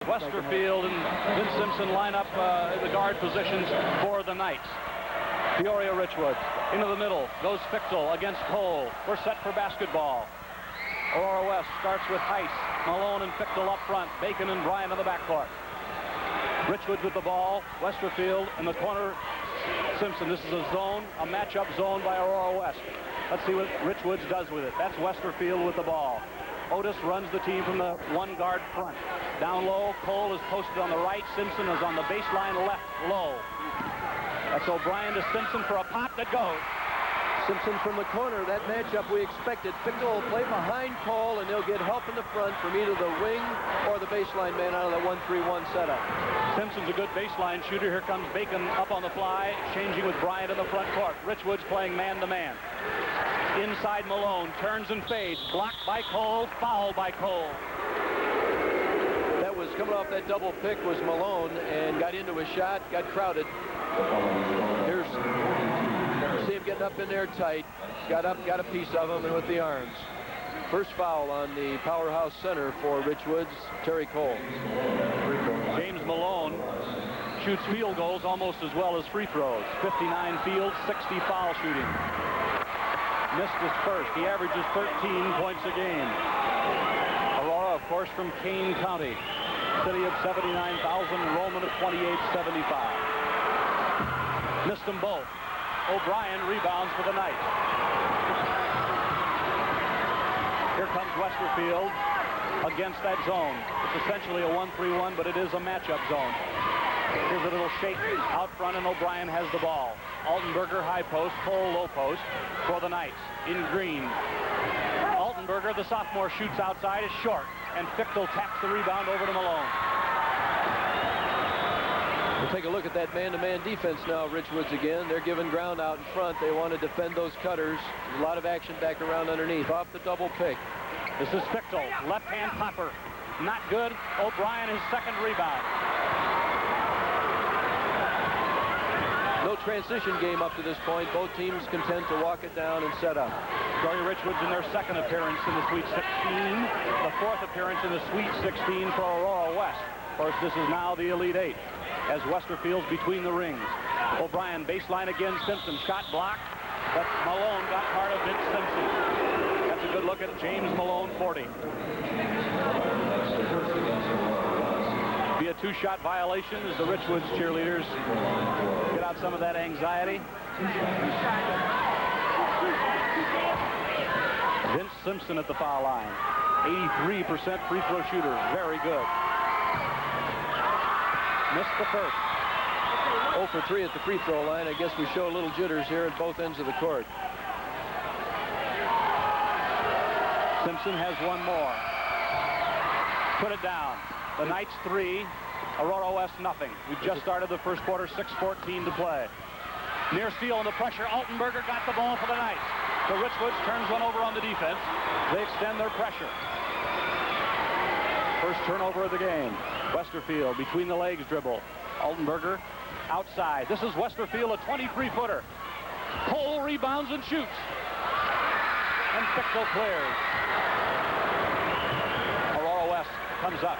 Westerfield and Vince Simpson line up the guard positions for the Knights. Peoria Richwoods into the middle goes Fichtel against Cole. We're set for basketball. Aurora West starts with Heiss, Malone and Fichtel up front. Bacon and Bryant on the backcourt. Richwoods with the ball. Westerfield in the corner. Simpson. This is a zone, a matchup zone by Aurora West. Let's see what Richwoods does with it. That's Westerfield with the ball. Otis runs the team from the one guard front. Down low, Cole is posted on the right. Simpson is on the baseline left, low. That's O'Brien to Simpson for a pop that goes. Simpson from the corner. That matchup we expected. Fichtel will play behind Cole, and they'll get help in the front from either the wing or the baseline man out of that 1-3-1 setup. Simpson's a good baseline shooter. Here comes Bacon up on the fly, changing with Bryant in the front court. Richwoods playing man-to-man. Inside Malone, turns and fades. Blocked by Cole, fouled by Cole. That was coming off that double pick was Malone, and got into a shot, got crowded. Here's, see him getting up in there tight. Got up, got a piece of him, and with the arms. First foul on the powerhouse center for Richwoods, Terry Cole. James Malone shoots field goals almost as well as free throws. 59 field, 60 foul shooting. Missed his first. He averages 13 points a game. Aurora, of course, from Kane County. City of 79,000, enrollment of 2875. Missed them both. O'Brien rebounds for the Knights. Here comes Westerfield against that zone. It's essentially a 1-3-1, but it is a matchup zone. Here's a little shake out front, and O'Brien has the ball. Altenberger high post, Cole low post for the Knights in green. Altenberger, the sophomore, shoots outside, is short, and Fichtel taps the rebound over to Malone. We'll take a look at that man-to-man defense now, Richwoods again. They're giving ground out in front. They want to defend those cutters. A lot of action back around underneath. Off the double pick. This is Fichtel, left-hand popper. Not good. O'Brien, his second rebound. No transition game up to this point. Both teams content to walk it down and set up. Peoria Richwoods in their second appearance in the Sweet 16. The fourth appearance in the Sweet 16 for Aurora West. Of course, this is now the Elite Eight, as Westerfield's between the rings. O'Brien baseline again. Simpson shot blocked, but Malone got part of Vince Simpson. That's a good look at James Malone, 40. Be a two-shot violation as the Richwoods cheerleaders get out some of that anxiety. Vince Simpson at the foul line. 83% free throw shooter. Very good. Missed the first. 0 for 3 at the free throw line. I guess we show a little jitters here at both ends of the court. Simpson has one more. Put it down. The Knights 3, Aurora West nothing. We've just started the first quarter, 6:14 to play. Near steal under pressure. Altenberger got the ball for the Knights. The Richwoods turns one over on the defense. They extend their pressure. First turnover of the game. Westerfield between the legs dribble. Altenberger outside. This is Westerfield, a 23-footer. Cole rebounds and shoots. And Fichtel clears. Aurora West comes up.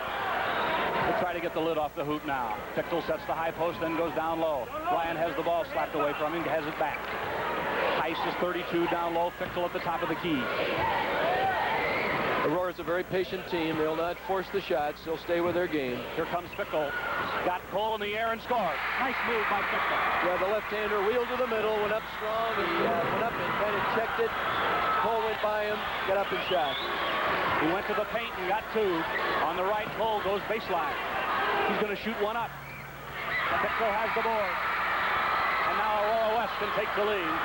We'll try to get the lid off the hoop now. Fichtel sets the high post, then goes down low. Ryan has the ball slapped away from him, has it back. Heiss is 32 down low. Fichtel at the top of the key. Aurora's a very patient team. They'll not force the shots. They'll stay with their game. Here comes Fichtel. Got Cole in the air and scored. Nice move by Fichtel. Yeah, the left-hander wheeled to the middle, went up strong, and went up and kind of checked it. Cole went by him, got up and shot. He went to the paint and got two. On the right, Cole goes baseline. He's going to shoot one up. Fichtel has the board. And now Aurora West can take the lead.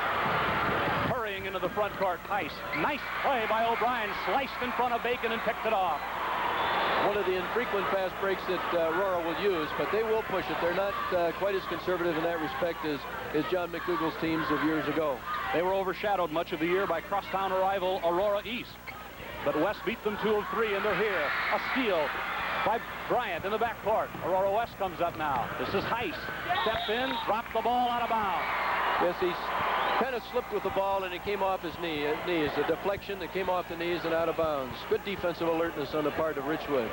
Hurrying into the front court, Heiss. Nice play by O'Brien. Sliced in front of Bacon and picked it off. One of the infrequent fast breaks that Aurora will use, but they will push it. They're not quite as conservative in that respect as John McDougall's teams of years ago. They were overshadowed much of the year by crosstown rival Aurora East. But West beat them 2 of 3, and they're here. A steal by Bryant in the backcourt. Aurora West comes up now. This is Heiss. Steps in, dropped the ball out of bounds. Yes, he's kind of slipped with the ball, and it came off his knees. A deflection that came off the knees and out of bounds. Good defensive alertness on the part of Richwood.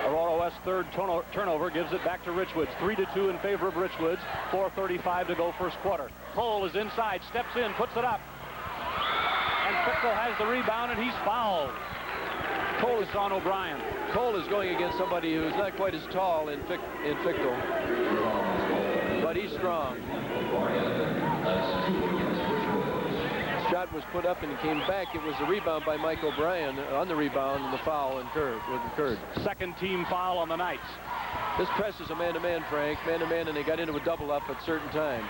Aurora West third turnover gives it back to Richwoods. 3-2 in favor of Richwoods. 4:35 to go first quarter. Cole is inside, steps in, puts it up. And Fickle has the rebound, and he's fouled. Cole is on O'Brien. Cole is going against somebody who's not quite as tall in Fickle, but he's strong. Shot was put up and came back. It was a rebound by Mike O'Brien on the rebound, and the foul occurred. Second team foul on the Knights. This press is a man-to-man, Frank. Man-to-man, and they got into a double-up at certain times.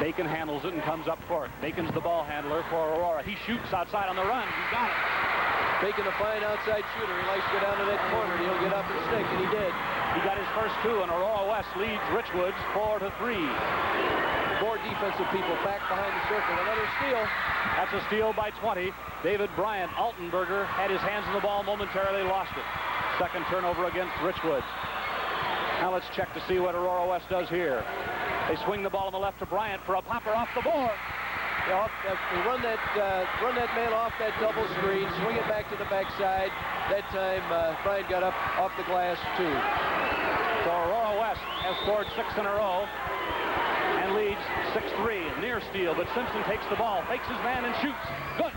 Bacon handles it and comes up court. Bacon's the ball handler for Aurora. He shoots outside on the run. He got it. Bacon, a fine outside shooter. He likes to go down to that corner. He'll get up and stick, and he did. He got his first two, and Aurora West leads Richwoods 4-3. 4 defensive people back behind the circle. Another steal. That's a steal by 20. David Bryant. Altenberger had his hands on the ball momentarily, lost it. Second turnover against Richwoods. Now let's check to see what Aurora West does here. They swing the ball on the left to Bryant for a popper off the board. They run that man off that double screen, swing it back to the backside. That time, Bryant got up off the glass, too. So Aurora West has scored 6 in a row and leads 6-3. Near steal, but Simpson takes the ball, fakes his man, and shoots. Good.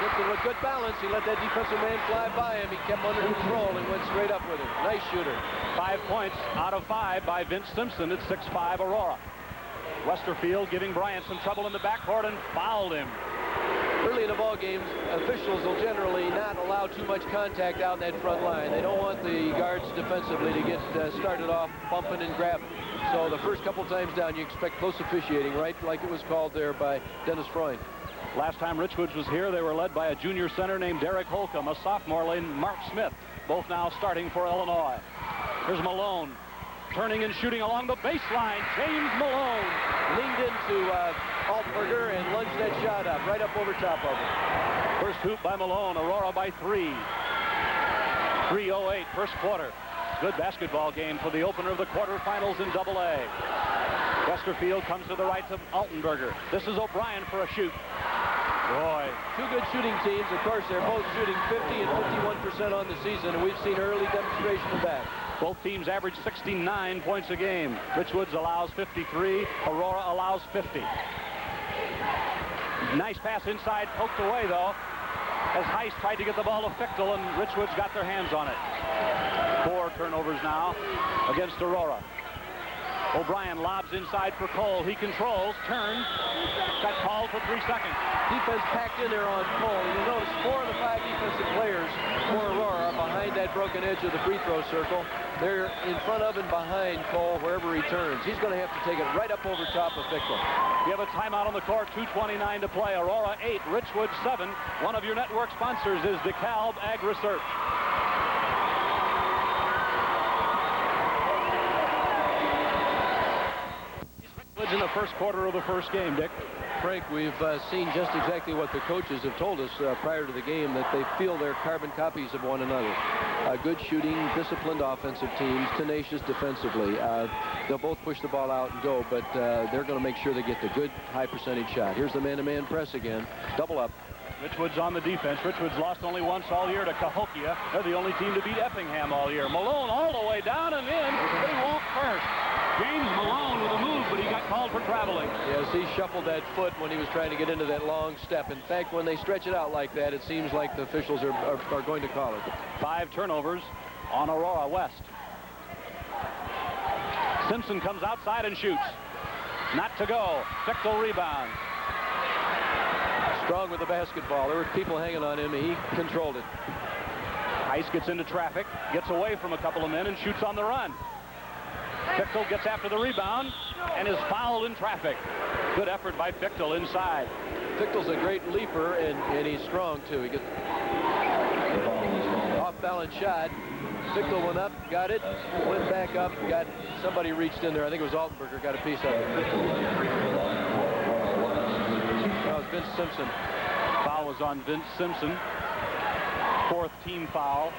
Simpson with good balance. He let that defensive man fly by him. He kept under control and went straight up with it. Nice shooter. 5 points out of 5 by Vince Simpson at 6-5 Aurora. Westerfield giving Bryant some trouble in the backcourt and fouled him. Early in the ball games, officials will generally not allow too much contact out in that front line. They don't want the guards defensively to get started off bumping and grabbing. So the first couple times down, you expect close officiating, right like it was called there by Dennis Freund. Last time Richwoods was here, they were led by a junior center named Derek Holcomb, a sophomore named Mark Smith, both now starting for Illinois. Here's Malone, turning and shooting along the baseline. James Malone leaned into Altenberger and lunged that shot up, right up over top of him. First hoop by Malone, Aurora by 3. 3:08, first quarter. Good basketball game for the opener of the quarterfinals in AA. Westerfield comes to the right to Altenberger. This is O'Brien for a shoot. Boy. 2 good shooting teams. Of course, they're both shooting 50 and 51% on the season, and we've seen early demonstration of that. Both teams average 69 points a game. Richwoods allows 53. Aurora allows 50. Nice pass inside, poked away, though, as Heiss tried to get the ball to Fickle, and Richwoods got their hands on it. 4 turnovers now against Aurora. O'Brien lobs inside for Cole. He controls, turns, got called for 3 seconds. Defense packed in there on Cole. You'll notice 4 of the 5 defensive players for Aurora are behind that broken edge of the free throw circle. They're in front of and behind Cole wherever he turns. He's going to have to take it right up over top of Fickle. We have a timeout on the court, 2:29 to play. Aurora 8, Richwoods 7. One of your network sponsors is DeKalb Ag Research. In the first quarter of the first game, Dick. Frank, we've seen just exactly what the coaches have told us prior to the game, that they feel they're carbon copies of one another. Good shooting, disciplined offensive teams, tenacious defensively. They'll both push the ball out and go, but they're going to make sure they get the good high percentage shot. Here's the man-to-man press again. Double up. Richwoods on the defense. Richwoods lost only once all year to Cahokia. They're the only team to beat Effingham all year. Malone all the way down and in, but he won't first. James Malone with a move, but he got called for traveling. Yes, he shuffled that foot when he was trying to get into that long step. In fact, when they stretch it out like that, it seems like the officials are going to call it. 5 turnovers on Aurora West. Simpson comes outside and shoots. Not to go. Fickle rebound. Strong with the basketball. There were people hanging on him. He controlled it. Heiss gets into traffic, gets away from a couple of men, and shoots on the run. Fickle gets after the rebound and is fouled in traffic. Good effort by Fickle inside. Fickle's a great leaper, and he's strong, too. He gets off-balance shot. Fickle went up, got it, went back up, got somebody reached in there. I think it was Altenberger, got a piece of it. That was Vince Simpson. Foul was on Vince Simpson. 4th team foul.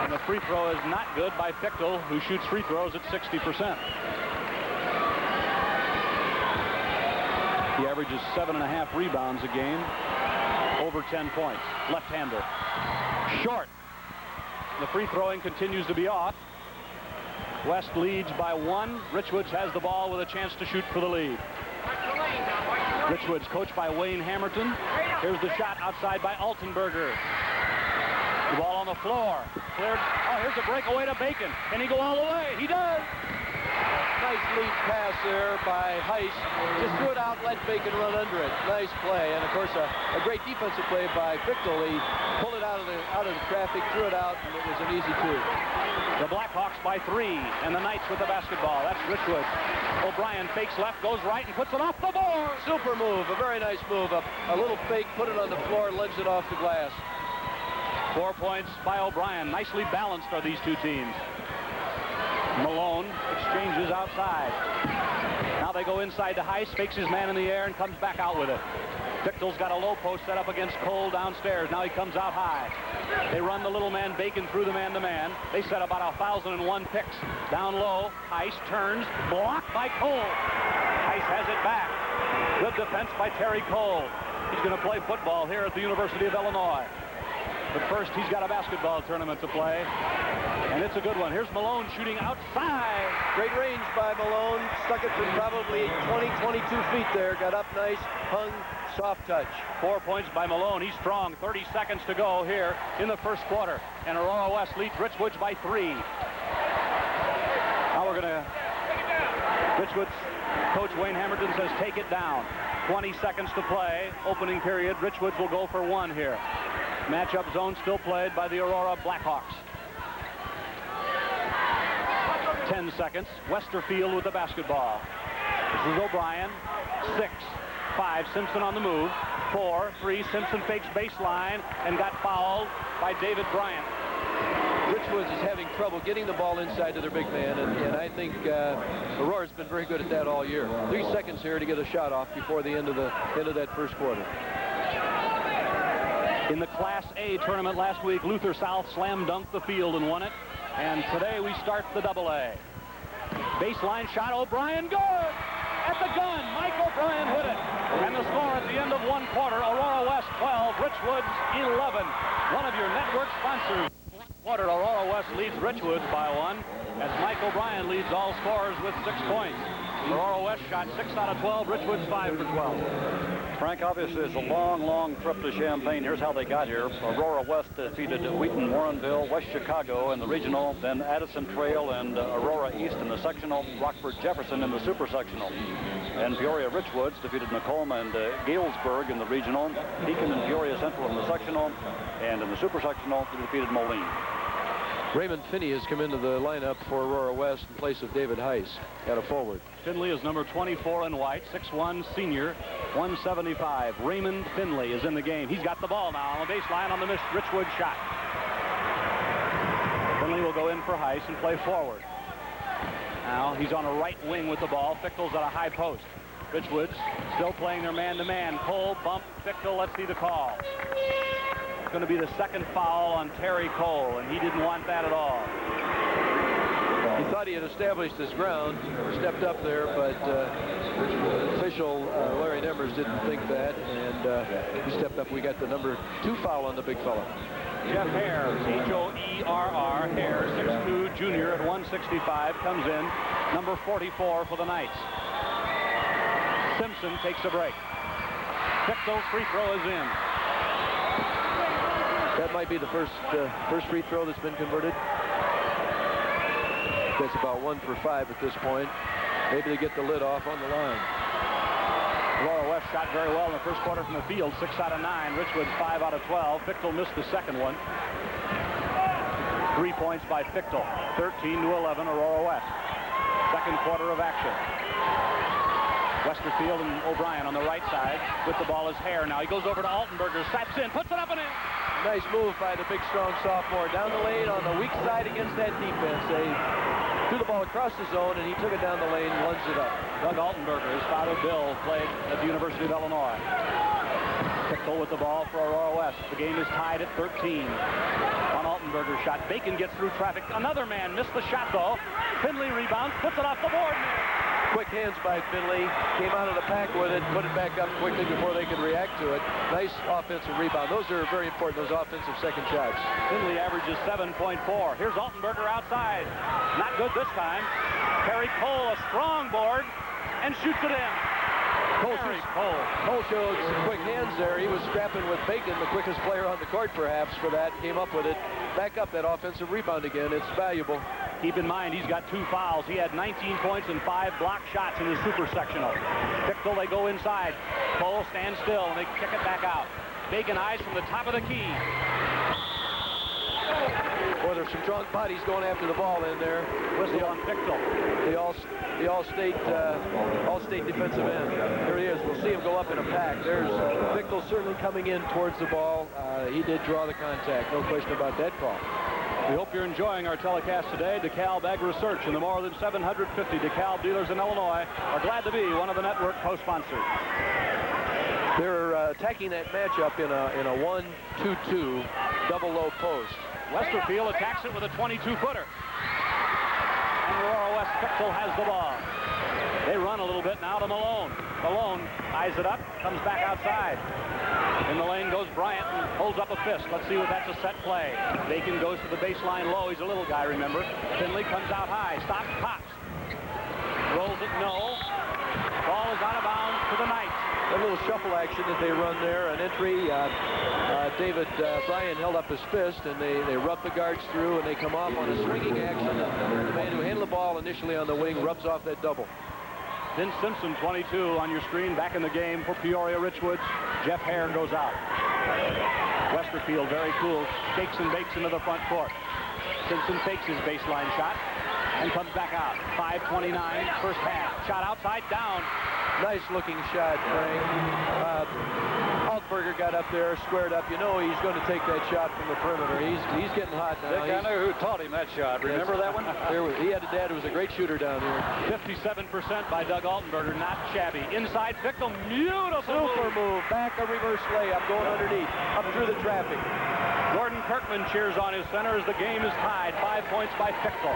And the free throw is not good by Fickle, who shoots free throws at 60%. He averages 7.5 rebounds a game, over 10 points. Left-hander. Short. The free throwing continues to be off. West leads by 1. Richwoods has the ball with a chance to shoot for the lead. Richwoods coached by Wayne Hamilton. Here's the shot outside by Altenberger. The ball on the floor. Cleared. Oh, here's a breakaway to Bacon. Can he go all the way? He does. Nice lead pass there by Heiss. Just threw it out, let Bacon run under it. Nice play, and of course a great defensive play by Fichtel. He pulled it out of the traffic, threw it out, and it was an easy 2. The Blackhawks by 3, and the Knights with the basketball. That's Richwoods. O'Brien fakes left, goes right, and puts it off the board. Super move, a very nice move. A little fake, put it on the floor, lunged it off the glass. 4 points by O'Brien. Nicely balanced are these two teams. Malone exchanges outside. Now they go inside to Heiss, fakes his man in the air and comes back out with it. Fichtel's got a low post set up against Cole downstairs. Now he comes out high. They run the little man Bacon through the man-to-man. They set about 1,001 picks. Down low, Heiss turns, blocked by Cole. Heiss has it back. Good defense by Terry Cole. He's going to play football here at the University of Illinois. But first, he's got a basketball tournament to play, and it's a good one. Here's Malone shooting outside. Great range by Malone. Stuck it from probably 20, 22 feet there. Got up nice, hung, soft touch. 4 points by Malone. He's strong. 30 seconds to go here in the first quarter. And Aurora West leads Richwoods by 3. Now we're going to... Richwoods coach Wayne Hamilton says take it down. 20 seconds to play. Opening period. Richwoods will go for 1 here. Matchup zone still played by the Aurora Blackhawks. 10 seconds. Westerfield with the basketball. This is O'Brien. 6, 5. Simpson on the move. 4, 3. Simpson fakes baseline and got fouled by David Bryant. Richwoods is having trouble getting the ball inside to their big man, and I think Aurora's been very good at that all year. 3 seconds here to get a shot off before the end of that first quarter. In the Class A tournament last week, Luther South slam dunked the field and won it. And today we start the AA. Baseline shot, O'Brien, good! At the gun, Mike O'Brien hit it. And the score at the end of 1 quarter, Aurora West 12, Richwoods 11. One of your network sponsors. Quarter, Aurora West leads Richwoods by 1, as Mike O'Brien leads all scorers with 6 points. Aurora West shot 6 out of 12, Richwoods 5 for 12. Frank, obviously it's a long trip to Champaign. Here's how they got here. Aurora West defeated Wheaton, Warrenville, West Chicago in the regional, then Addison Trail and Aurora East in the sectional, Rockford Jefferson in the super sectional. And Peoria Richwoods defeated Macomb and Galesburg in the regional, Beacon and Peoria Central in the sectional, and in the super sectional they defeated Moline. Raymond Finney has come into the lineup for Aurora West in place of David Heiss at a forward. Finley is number 24 in white, 6'1", senior, 175. Raymond Finley is in the game. He's got the ball now on the baseline on the missed Richwoods shot. Finley will go in for Heiss and play forward. Now he's on a right wing with the ball. Fichtel's at a high post. Richwoods still playing their man-to-man. Cole, bump, Fichtel, let's see the call. It's going to be the second foul on Terry Cole, and he didn't want that at all. He thought he had established his ground, stepped up there, but official Larry Nemers didn't think that, and he stepped up. We got the number 2 foul on the big fella. Jeff Hare, H-O-E-R-R, Hare, 6'2", junior at 165, comes in, number 44 for the Knights. Simpson takes a break. Fichtel's free throw is in. That might be the first free throw that's been converted. That's about 1 for 5 at this point. Maybe they get the lid off on the line. Aurora West shot very well in the first quarter from the field, 6 out of 9. Richwoods 5 out of 12. Fichtel missed the second one. 3 points by Fichtel. 13-11, Aurora West. Second quarter of action. Westerfield and O'Brien on the right side. With the ball is Hare. Now he goes over to Altenberger, slaps in, puts it up and in. Nice move by the big, strong sophomore. Down the lane on the weak side against that defense. They threw the ball across the zone, and he took it down the lane and lunged it up. Doug Altenberger, his father Bill, played at the University of Illinois. Fichtel with the ball for Aurora West. The game is tied at 13. On Altenberger's shot. Bacon gets through traffic. Another man missed the shot, though. Finley rebounds, puts it off the board. quick hands by Finley. Came out of the pack with it, put it back up quickly before they could react to it. Nice offensive rebound. Those are very important, those offensive second shots. Finley averages 7.4. Here's Altenberger outside. Not good this time. Kerry Cole, a strong board, and shoots it in. Cole showed some quick hands there. He was scrapping with Bacon, the quickest player on the court perhaps for that. Came up with it. Back up that offensive rebound again. It's valuable. Keep in mind, he's got 2 fouls. He had 19 points and 5 block shots in his super sectional. Pickle, they go inside. Cole stands still, and they kick it back out. Bacon eyes from the top of the key. Boy, there's some strong bodies going after the ball in there. Whistle on Pickle. The all-state defensive end. There he is. We'll see him go up in a pack. There's Pickle certainly coming in towards the ball. He did draw the contact. No question about that call. We hope you're enjoying our telecast today. DeKalb Ag Research and the more than 750 DeKalb dealers in Illinois are glad to be one of the network co-sponsors. They're attacking that matchup in a 1-2-2 double low post. Westerfield attacks it with a 22-footer. And Aurora West Pickle has the ball. They run a little bit now to Malone. Malone eyes it up, comes back outside. In the lane goes Bryant and holds up a fist. Let's see if that's a set play. Bacon goes to the baseline low. He's a little guy, remember. Finley comes out high, stops, pops. Rolls it, no. Ball is out of bounds to the Knights. A little shuffle action that they run there. An entry. David Bryan held up his fist, and they rub the guards through, and they come off on a swinging action. The man who handled the ball initially on the wing rubs off that double. Vince Simpson, 22 on your screen, back in the game for Peoria Richwoods. Jeff Hare goes out. Westerfield, very cool, shakes and bakes into the front court. Simpson takes his baseline shot and comes back out. 5:29, first half. Shot outside, down. Nice looking shot, Frank. Altberger got up there, squared up. You know he's going to take that shot from the perimeter. He's getting hot now. Dick, I know who taught him that shot. Remember that one? He had a dad who was a great shooter down here. 57% by Doug Altenberger, not shabby. Inside Pickle, beautiful Super move. Back a reverse layup, going underneath, up through the traffic. Gordon Kirkman cheers on his center as the game is tied. 5 points by Pickle.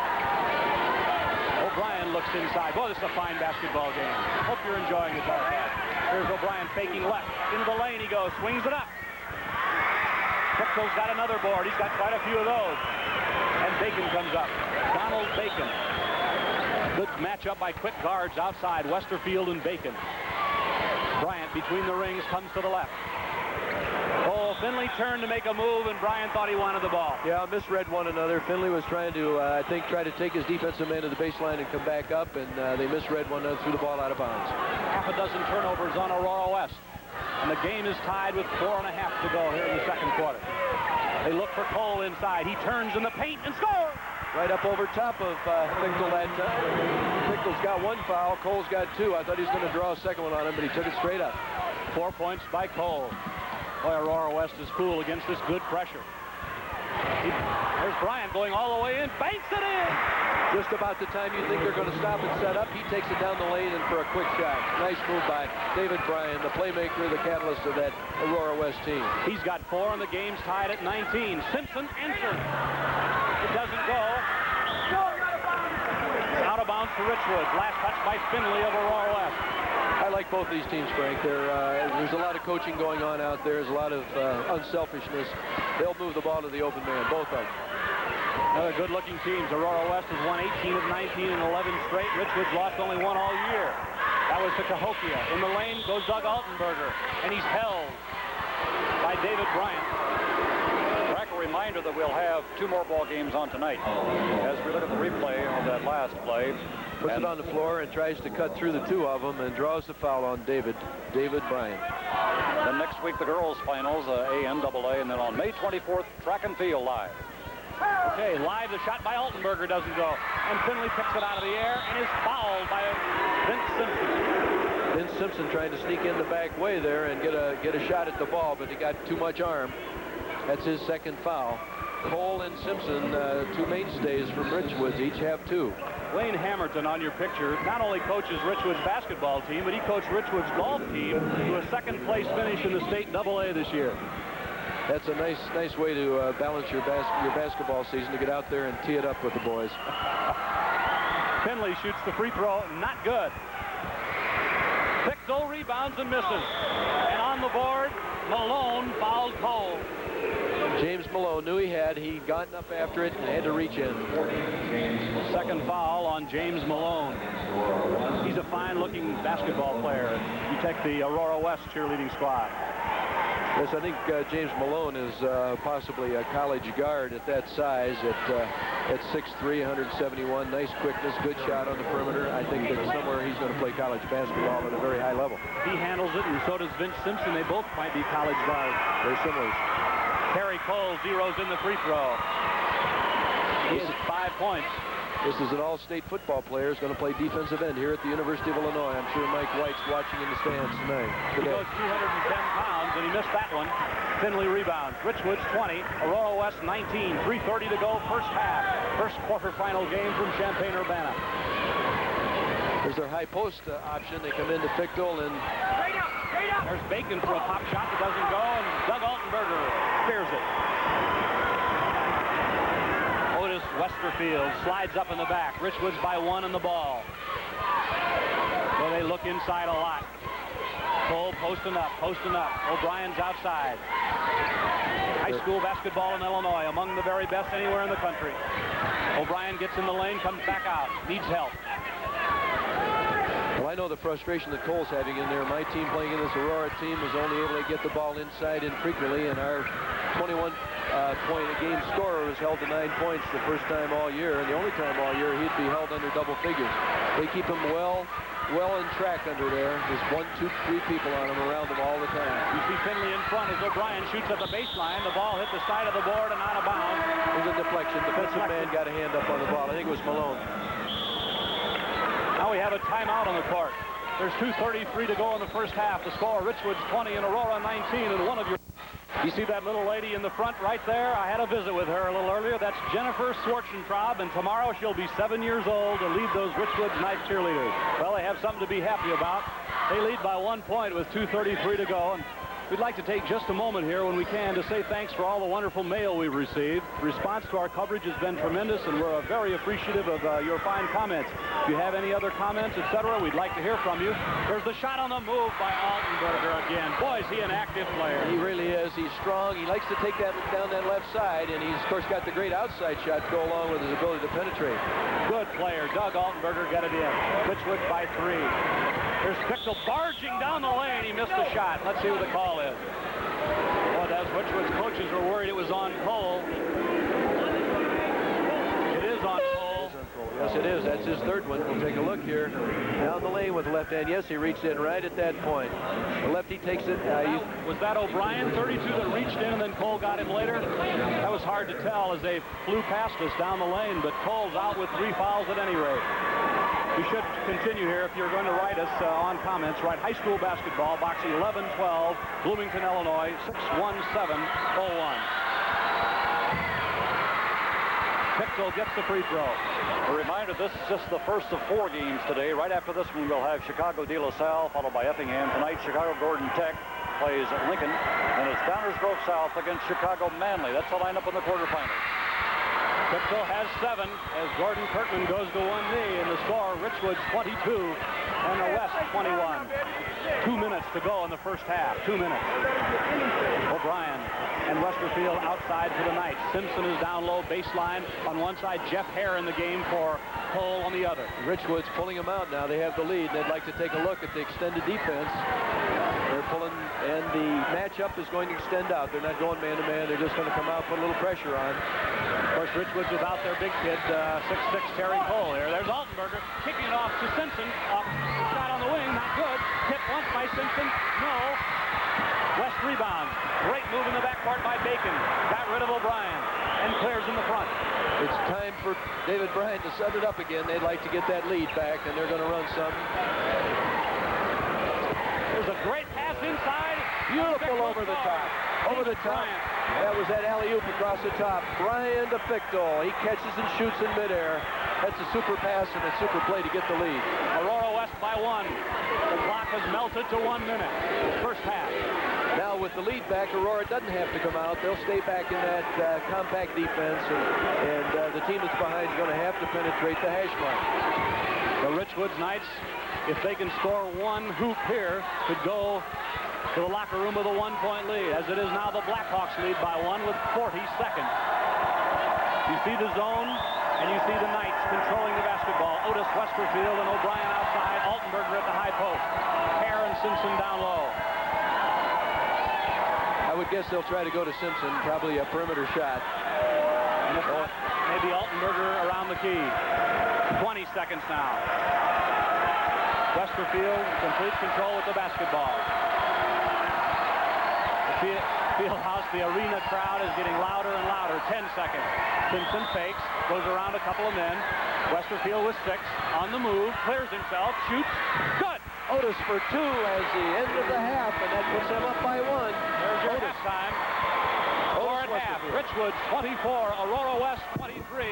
O'Brien looks inside. Boy, this is a fine basketball game. Hope you're enjoying the telecast. Here's O'Brien faking left. Into the lane he goes. Swings it up. Pickle's got another board. He's got quite a few of those. And Bacon comes up. Donald Bacon. Good matchup by quick guards outside. Westerfield and Bacon. Bryant between the rings comes to the left. Oh, Finley turned to make a move, and Bryant thought he wanted the ball. Yeah, misread one another. Finley was trying to, I think, try to take his defensive man to the baseline and come back up, and they misread one another, threw the ball out of bounds. Half a dozen turnovers on Aurora West. And the game is tied with 4.5 to go here in the second quarter. They look for Cole inside. He turns in the paint and scores! Right up over top of Pickle that time. Pickle's got 1 foul. Cole's got 2. I thought he was going to draw a second one on him, but he took it straight up. 4 points by Cole. Boy, Aurora West is cool against this good pressure. There's Bryant going all the way in. Banks it in! Just about the time you think they're going to stop and set up, he takes it down the lane and for a quick shot. Nice move by David Bryan, the playmaker, the catalyst of that Aurora West team. He's got 4 and the game's tied at 19. Simpson answers. It doesn't go. Out of bounds to Richwoods. Last touch by Finley of Aurora West. I like both these teams, Frank. There's a lot of coaching going on out there. There's a lot of unselfishness. They'll move the ball to the open man, both of them. Another good-looking teams. Aurora West has won 18 of 19 and 11 straight. Richwoods lost only 1 all year. That was to Cahokia. In the lane goes Doug Altenberger, and he's held by David Bryant. A reminder that we'll have 2 more ball games on tonight. As we look at the replay of that last play, puts it on the floor and tries to cut through the 2 of them and draws the foul on David Bryant. Then next week the girls finals, ANAA, and then on May 24th, track and field live. Okay, live, the shot by Altenberger doesn't go, and Finley picks it out of the air and is fouled by Vince Simpson. Vince Simpson trying to sneak in the back way there and get a shot at the ball, but he got too much arm. That's his second foul. Cole and Simpson, 2 mainstays from Richwoods, each have 2. Wayne Hammerton on your picture not only coaches Richwoods basketball team, but he coached Richwoods golf team to a second-place finish in the state AA this year. That's a nice way to balance your basketball season, to get out there and tee it up with the boys. Finley shoots the free throw, not good. Pickle rebounds and misses. And on the board, Malone fouled Cole. James Malone knew he'd gotten up after it and had to reach in. Second foul on James Malone. He's a fine-looking basketball player. You take the Aurora West cheerleading squad. Yes, I think James Malone is possibly a college guard at that size at 6'3", 171. Nice quickness, good shot on the perimeter. I think that somewhere he's going to play college basketball at a very high level. He handles it, and so does Vince Simpson. They both might be college guards. Very similar. Terry Cole zeroes in the free throw. He has 5 points. This is an all-state football player. He's going to play defensive end here at the University of Illinois. I'm sure Mike White's watching in the stands tonight. He goes 210 pounds, and he missed that one. Finley rebounds. Richwoods 20, Aurora West 19. 3:30 to go, first half. First quarterfinal game from Champaign-Urbana. There's their high post option. They come into Fichtel and... There's Bacon for a pop shot that doesn't go, and Doug Altenberger clears it. Otis Westerfield slides up in the back. Richwoods by 1 in the ball. So they look inside a lot. Cole posting up. O'Brien's outside. High school basketball in Illinois, among the very best anywhere in the country. O'Brien gets in the lane, comes back out, needs help. Well, I know the frustration that Cole's having in there. My team playing in this Aurora team was only able to get the ball inside infrequently, and our 21-point-a-game scorer was held to 9 points the first time all year, and the only time all year he'd be held under double figures. They keep him well in track under there. There's 1, 2, 3 people on him, around him all the time. You see Finley in front as O'Brien shoots at the baseline. The ball hit the side of the board and out of bounds. It was a deflection. Defensive man got a hand up on the ball. I think it was Malone. Now we have a timeout on the court. There's 2:33 to go in the first half. The score, Richwoods 20 and Aurora 19. And one of your... You see that little lady in the front right there? I had a visit with her a little earlier. That's Jennifer Swartzentraub, and tomorrow she'll be 7 years old to lead those Richwoods night cheerleaders. Well, they have something to be happy about. They lead by 1 point with 2:33 to go. And we'd like to take just a moment here when we can to say thanks for all the wonderful mail we've received. The response to our coverage has been tremendous, and we're very appreciative of your fine comments. If you have any other comments, etc., we'd like to hear from you. There's the shot on the move by Altenberger again. Boy, is he an active player. He really is. He's strong. He likes to take that down that left side, and he's, of course, got the great outside shot to go along with his ability to penetrate. Good player. Doug Altenberger got it in. Richwoods by 3. There's Pichel barging down the lane. He missed the shot. Let's see who the call is. Boy, those Richwoods coaches were worried it was on Cole. It is on Cole. Yes, it is. That's his third one. We'll take a look here. Down the lane with the left hand. Yes, he reached in right at that point. The lefty takes it. Was that O'Brien, 32, that reached in and then Cole got him later? That was hard to tell as they flew past us down the lane, but Cole's out with 3 fouls at any rate. We should continue here. If you're going to write us on comments, write high school basketball, box 1112, Bloomington, Illinois, 61701. Pichel gets the free throw. A reminder, this is just the first of 4 games today. Right after this one, we'll have Chicago De La Salle, followed by Effingham. Tonight, Chicago Gordon Tech plays Lincoln, and it's Downers Grove South against Chicago Manly. That's the lineup in the quarterfinals. Pichel has 7 as Gordon Kirkman goes to one knee, and the score, Richwoods 22 and the West 21. 2 minutes to go in the first half. 2 minutes. O'Brien and Westerfield outside for the night. Simpson is down low, baseline on one side. Jeff Hare in the game for Cole on the other. Richwoods pulling them out now. They have the lead. They'd like to take a look at the extended defense. They're pulling, and the matchup is going to extend out. They're not going man-to-man. They're just going to come out, put a little pressure on. Of course, Richwoods without their big kid, 6'6" Terry Cole here. There's Altenberger kicking it off to Simpson. Shot on the wing, not good. Hit once by Simpson. No. West rebounds. Great move in the backcourt by Bacon. Got rid of O'Brien and clears in the front. It's time for David Bryant to set it up again. They'd like to get that lead back, and they're going to run some. There's a great pass inside. Beautiful over the top. Over the top. That was that alley-oop across the top. Brian to Fichtel. He catches and shoots in midair. That's a super pass and a super play to get the lead. Aurora West by 1. The clock has melted to 1 minute. First half. Now with the lead back, Aurora doesn't have to come out. They'll stay back in that compact defense, and the team that's behind is going to have to penetrate the hash mark. The Richwoods Knights, if they can score one hoop here, could go to the locker room with a 1-point lead. As it is now, the Blackhawks lead by 1 with 40 seconds. You see the zone, and you see the Knights controlling the basketball. Otis Westerfield and O'Brien outside. Altenberger at the high post. Hare and Simpson down low. I would guess they'll try to go to Simpson, probably a perimeter shot. And if not, maybe Altenberger around the key. 20 seconds now. Westerfield, complete control with the basketball. The field house, the arena crowd is getting louder and louder. 10 seconds. Simpson fakes, goes around a couple of men. Westerfield with 6, on the move, clears himself, shoots, good! Otis for 2 as the end of the half, and that puts them up by 1. There's your halftime. Score at half. Richwoods 24, Aurora West 23.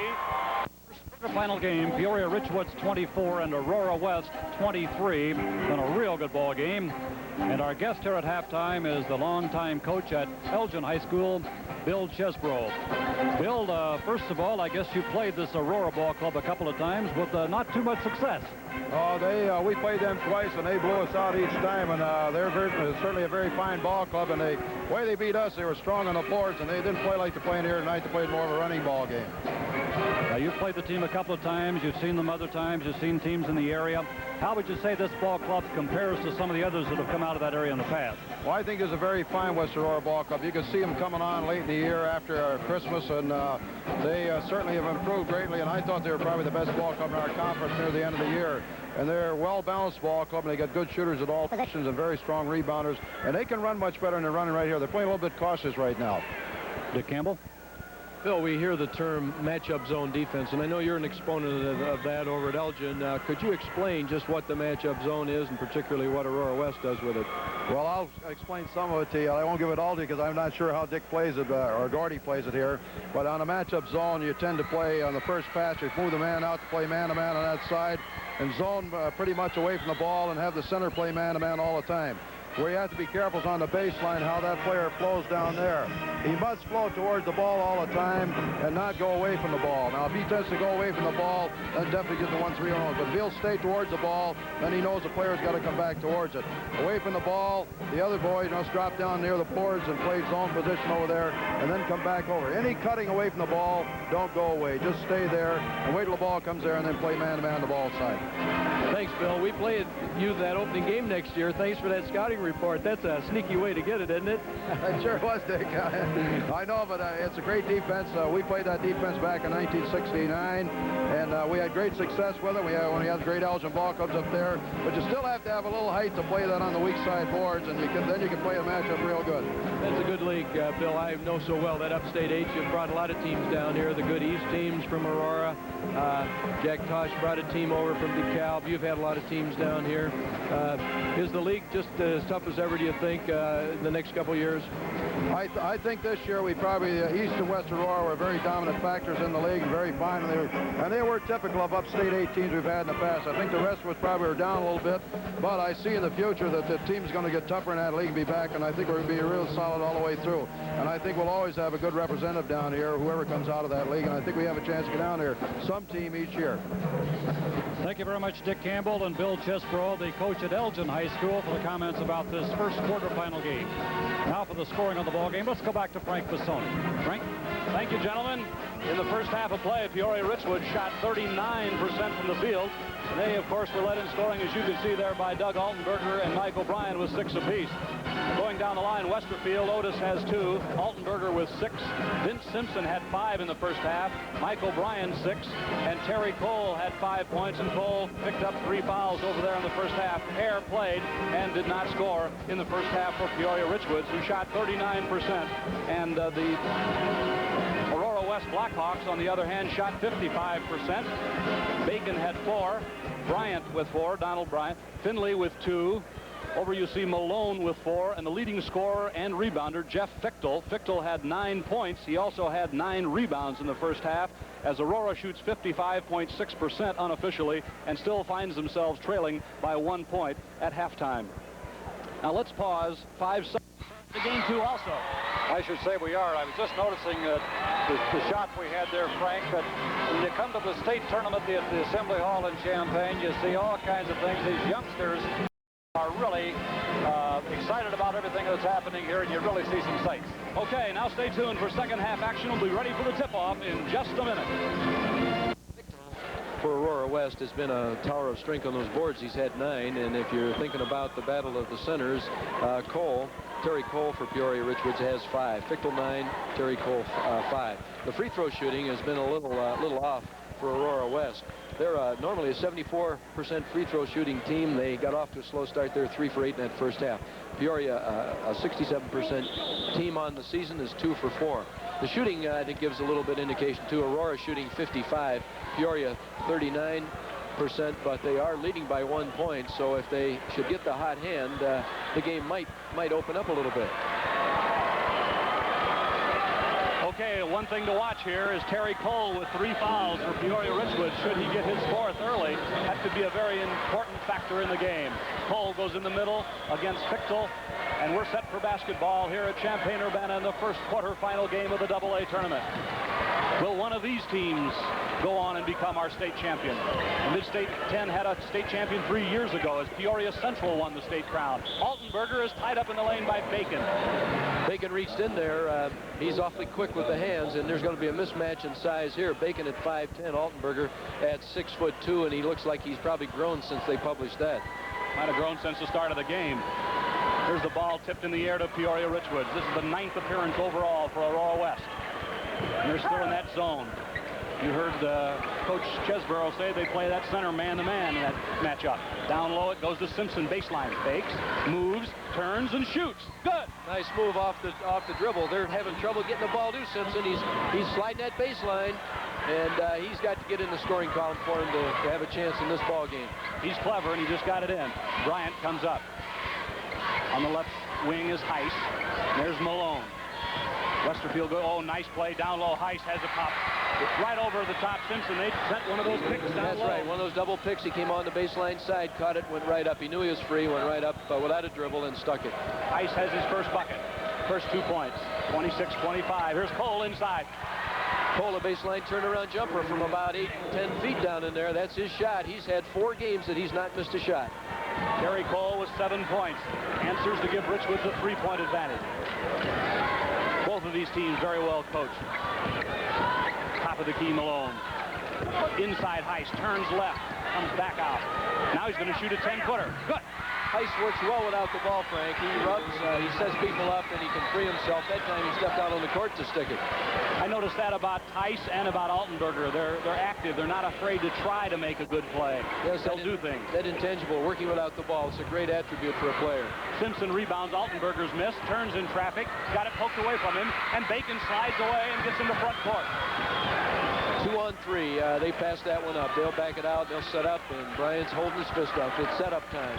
Final game, Peoria Richwoods 24 and Aurora West 23. Been a real good ball game. And our guest here at halftime is the longtime coach at Elgin High School, Bill Chesbro. Bill, first of all, I guess you played this Aurora ball club a couple of times with not too much success. We played them twice, and they blew us out each time. And they're certainly a very fine ball club. And the way they beat us, they were strong on the boards, and they didn't play like they're playing here tonight. They played more of a running ball game. Now, you've played the team a couple of times. You've seen them other times. You've seen teams in the area. How would you say this ball club compares to some of the others that have come out of that area in the past? Well, I think it's a very fine West Aurora ball club. You can see them coming on late in the year after Christmas, and they certainly have improved greatly, and I thought they were probably the best ball club in our conference near the end of the year. And they're a well-balanced ball club, and they got good shooters at all positions and very strong rebounders, and they can run much better than they're running right here. They're playing a little bit cautious right now. Dick Campbell? Bill, we hear the term matchup zone defense, and I know you're an exponent of that over at Elgin. Could you explain just what the matchup zone is, and particularly what Aurora West does with it? Well, I'll explain some of it to you. I won't give it all to you because I'm not sure how Dick plays it, or Gordy plays it here. But on a matchup zone, you tend to play on the first pass. You move the man out to play man-to-man on that side, and zone pretty much away from the ball, and have the center play man-to-man all the time. Where you have to be careful is on the baseline how that player flows down there. He must flow towards the ball all the time and not go away from the ball. Now, if he tends to go away from the ball, then definitely get the 1-3 on. But if he'll stay towards the ball, then he knows the player's got to come back towards it. Away from the ball, the other boy must drop down near the boards and play zone position over there and then come back over. Any cutting away from the ball, don't go away. Just stay there and wait till the ball comes there and then play man-to-man the ball side. Thanks, Bill. We played you that opening game next year. Thanks for that scouting report. That's a sneaky way to get it, isn't it? It sure was, Dick. I know, but it's a great defense. We played that defense back in 1969, and we had great success with it. We had great Elgin ball clubs up there, but you still have to have a little height to play that on the weak side boards, and then you can play a matchup real good. That's a good league, Bill. I know so well that upstate H. You've brought a lot of teams down here. The good East teams from Aurora. Jack Tosh brought a team over from DeKalb. You've had a lot of teams down here. Is the league just as tough as ever, do you think, in the next couple of years? I think this year we probably, East and West Aurora were very dominant factors in the league and very fine. And they were typical of upstate 8 teams we've had in the past. I think the rest was probably down a little bit, but I see in the future that the team's going to get tougher in that league and be back, and I think we're going to be real solid all the way through. And I think we'll always have a good representative down here, whoever comes out of that league, and I think we have a chance to get down there, some team each year. Thank you very much, Dick Campbell and Bill Chesbro, the coach at Elgin High School, for the comments about this first quarterfinal game. Now for the scoring of the ball game, let's go back to Frank Bissoni. Frank? Thank you, gentlemen. In the first half of play, Peoria Richwoods shot 39% from the field. And they, of course, were led in scoring, as you can see there, by Doug Altenberger and Mike O'Brien with 6 apiece. Going down the line, Westerfield, Otis has 2, Altenberger with 6, Vince Simpson had 5 in the first half, Mike O'Brien 6, and Terry Cole had 5 points, and Cole picked up 3 fouls over there in the first half. Hare played and did not score in the first half for Peoria Richwoods, who shot 39%, and the Aurora West Blackhawks, on the other hand, shot 55%. Bacon had 4, Bryant with 4, Donald Bryant, Finley with 2, over you see Malone with 4, and the leading scorer and rebounder, Jeff Fichtel. Fichtel had 9 points. He also had 9 rebounds in the first half, as Aurora shoots 55.6% unofficially and still finds themselves trailing by 1 point at halftime. Now let's pause 5 seconds. the game, too, also. I should say we are. I was just noticing the shot we had there, Frank, that when you come to the state tournament at the Assembly Hall in Champaign, you see all kinds of things. These youngsters are really excited about everything that's happening here, and you really see some sights. Okay, now stay tuned for second half action. We'll be ready for the tip-off in just a minute. For Aurora West has been a tower of strength on those boards. He's had 9, and if you're thinking about the battle of the centers, Terry Cole for Peoria Richwoods has 5. Fichtel 9, Terry Cole 5. The free throw shooting has been a little off for Aurora West. They're normally a 74% free throw shooting team. They got off to a slow start. They're 3 for 8 in that first half. Peoria, a 67% team on the season, is 2 for 4. The shooting, I think, gives a little bit indication too. Aurora shooting 55, Peoria 39%, but they are leading by 1 point. So if they should get the hot hand, the game might open up a little bit. Okay, one thing to watch here is Terry Cole with 3 fouls for Peoria Richwoods. Should he get his 4th early, that could be a very important factor in the game. Cole goes in the middle against Fichtel, and we're set for basketball here at Champaign-Urbana in the first quarterfinal game of the AA tournament. Will one of these teams go on and become our state champion? Mid-State 10 had a state champion 3 years ago as Peoria Central won the state crown. Altenberger is tied up in the lane by Bacon. Bacon reached in there. He's awfully quick with the hands, and there's going to be a mismatch in size here. Bacon at 5'10", Altenberger at 6'2", and he looks like he's probably grown since they published that. Might have grown since the start of the game. Here's the ball tipped in the air to Peoria Richwoods. This is the 9th appearance overall for Aurora West. And they're still in that zone. You heard Coach Chesborough say they play that center man-to-man in that matchup. Down low it goes to Simpson, baseline, fakes, moves, turns, and shoots. Good. Nice move off the dribble. They're having trouble getting the ball to Simpson. He's sliding that baseline, and he's got to get in the scoring column for him to have a chance in this ball game. He's clever, and he just got it in. Bryant comes up. On the left wing is Heiss. There's Malone. Westerfield go. Oh, nice play down low. Heiss has a pop. Right over the top. Simpson, they sent one of those picks down That's low. right, one of those double picks. He came on the baseline side, caught it, went right up. He knew he was free, went right up without a dribble and stuck it. Heiss has his first bucket. First 2 points. 26-25. Here's Cole inside. Cole, a baseline turnaround jumper from about 8 and 10 feet down in there. That's his shot. He's had 4 games that he's not missed a shot. Terry Cole with 7 points. Answers to give Richwoods a 3-point advantage. Both of these teams very well coached. Top of the key, Malone. Inside Heiss, turns left, comes back out. Now he's going to shoot a 10-footer. Good. Heiss works well without the ball, Frank. He rubs, he sets people up, and he can free himself. That time he stepped out on the court to stick it. I noticed that about Heiss and about Altenberger. They're active. They're not afraid to try to make a good play. Yes, they'll do things. That intangible, working without the ball, it's a great attribute for a player. Simpson rebounds. Altenberger's miss, turns in traffic, got it poked away from him, and Bacon slides away and gets into front court. 2 on 3. They pass that one up. They'll back it out. They'll set up, and Bryant's holding his fist up. It's setup time.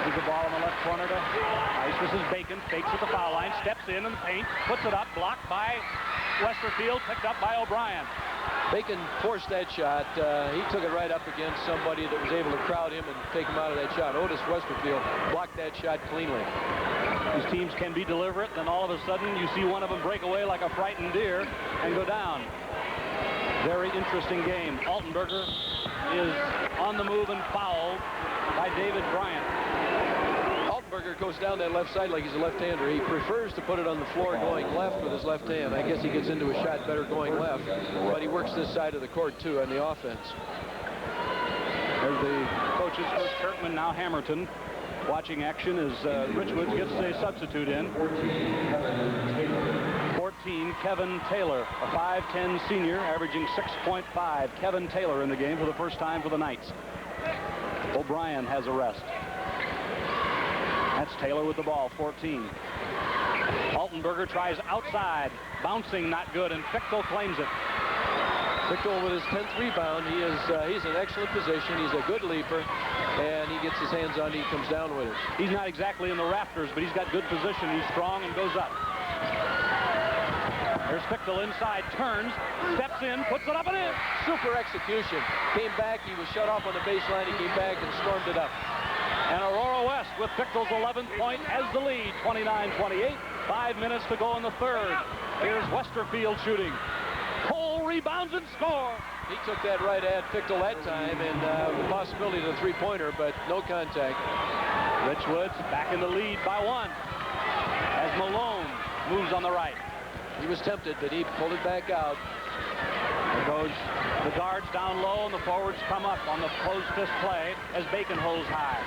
Here's the ball in the left corner to Heiss. This is Bacon. Fakes at the foul line. Steps in the paint. Puts it up. Blocked by Westerfield. Picked up by O'Brien. Bacon forced that shot. He took it right up against somebody that was able to crowd him and take him out of that shot. Otis Westerfield blocked that shot cleanly. These teams can be deliberate, then all of a sudden you see one of them break away like a frightened deer and go down. Very interesting game. Altenberger is on the move and fouled by David Bryant. Altenberger goes down that left side like he's a left-hander. He prefers to put it on the floor going left with his left hand. I guess he gets into a shot better going left, but he works this side of the court too on the offense. There's the coaches, first Kirkman, now Hammerton. Watching action as Richwoods gets a substitute in. 14, Kevin Taylor, a 5'10 senior, averaging 6.5. Kevin Taylor in the game for the first time for the Knights. O'Brien has a rest. That's Taylor with the ball, 14. Altenberger tries outside, bouncing not good, and Fichtel claims it. Fichtel with his 10th rebound. He's in excellent position. He's a good leaper, and he gets his hands on it. He comes down with it. He's not exactly in the rafters, but he's got good position. He's strong and goes up. There's Fichtel inside, turns, steps in, puts it up and in. Super execution. Came back. He was shut off on the baseline. He came back and stormed it up. And Aurora West with Fichtel's 11th point has the lead, 29-28. 5 minutes to go in the third. Here's Westerfield shooting. Cole rebounds and scores. He took that right at Fichtel that time, and the possibility of the three-pointer, but no contact. Richwoods back in the lead by 1 as Malone moves on the right. He was tempted, but he pulled it back out. There goes the guards down low, and the forwards come up on the closed fist play as Bacon holds high.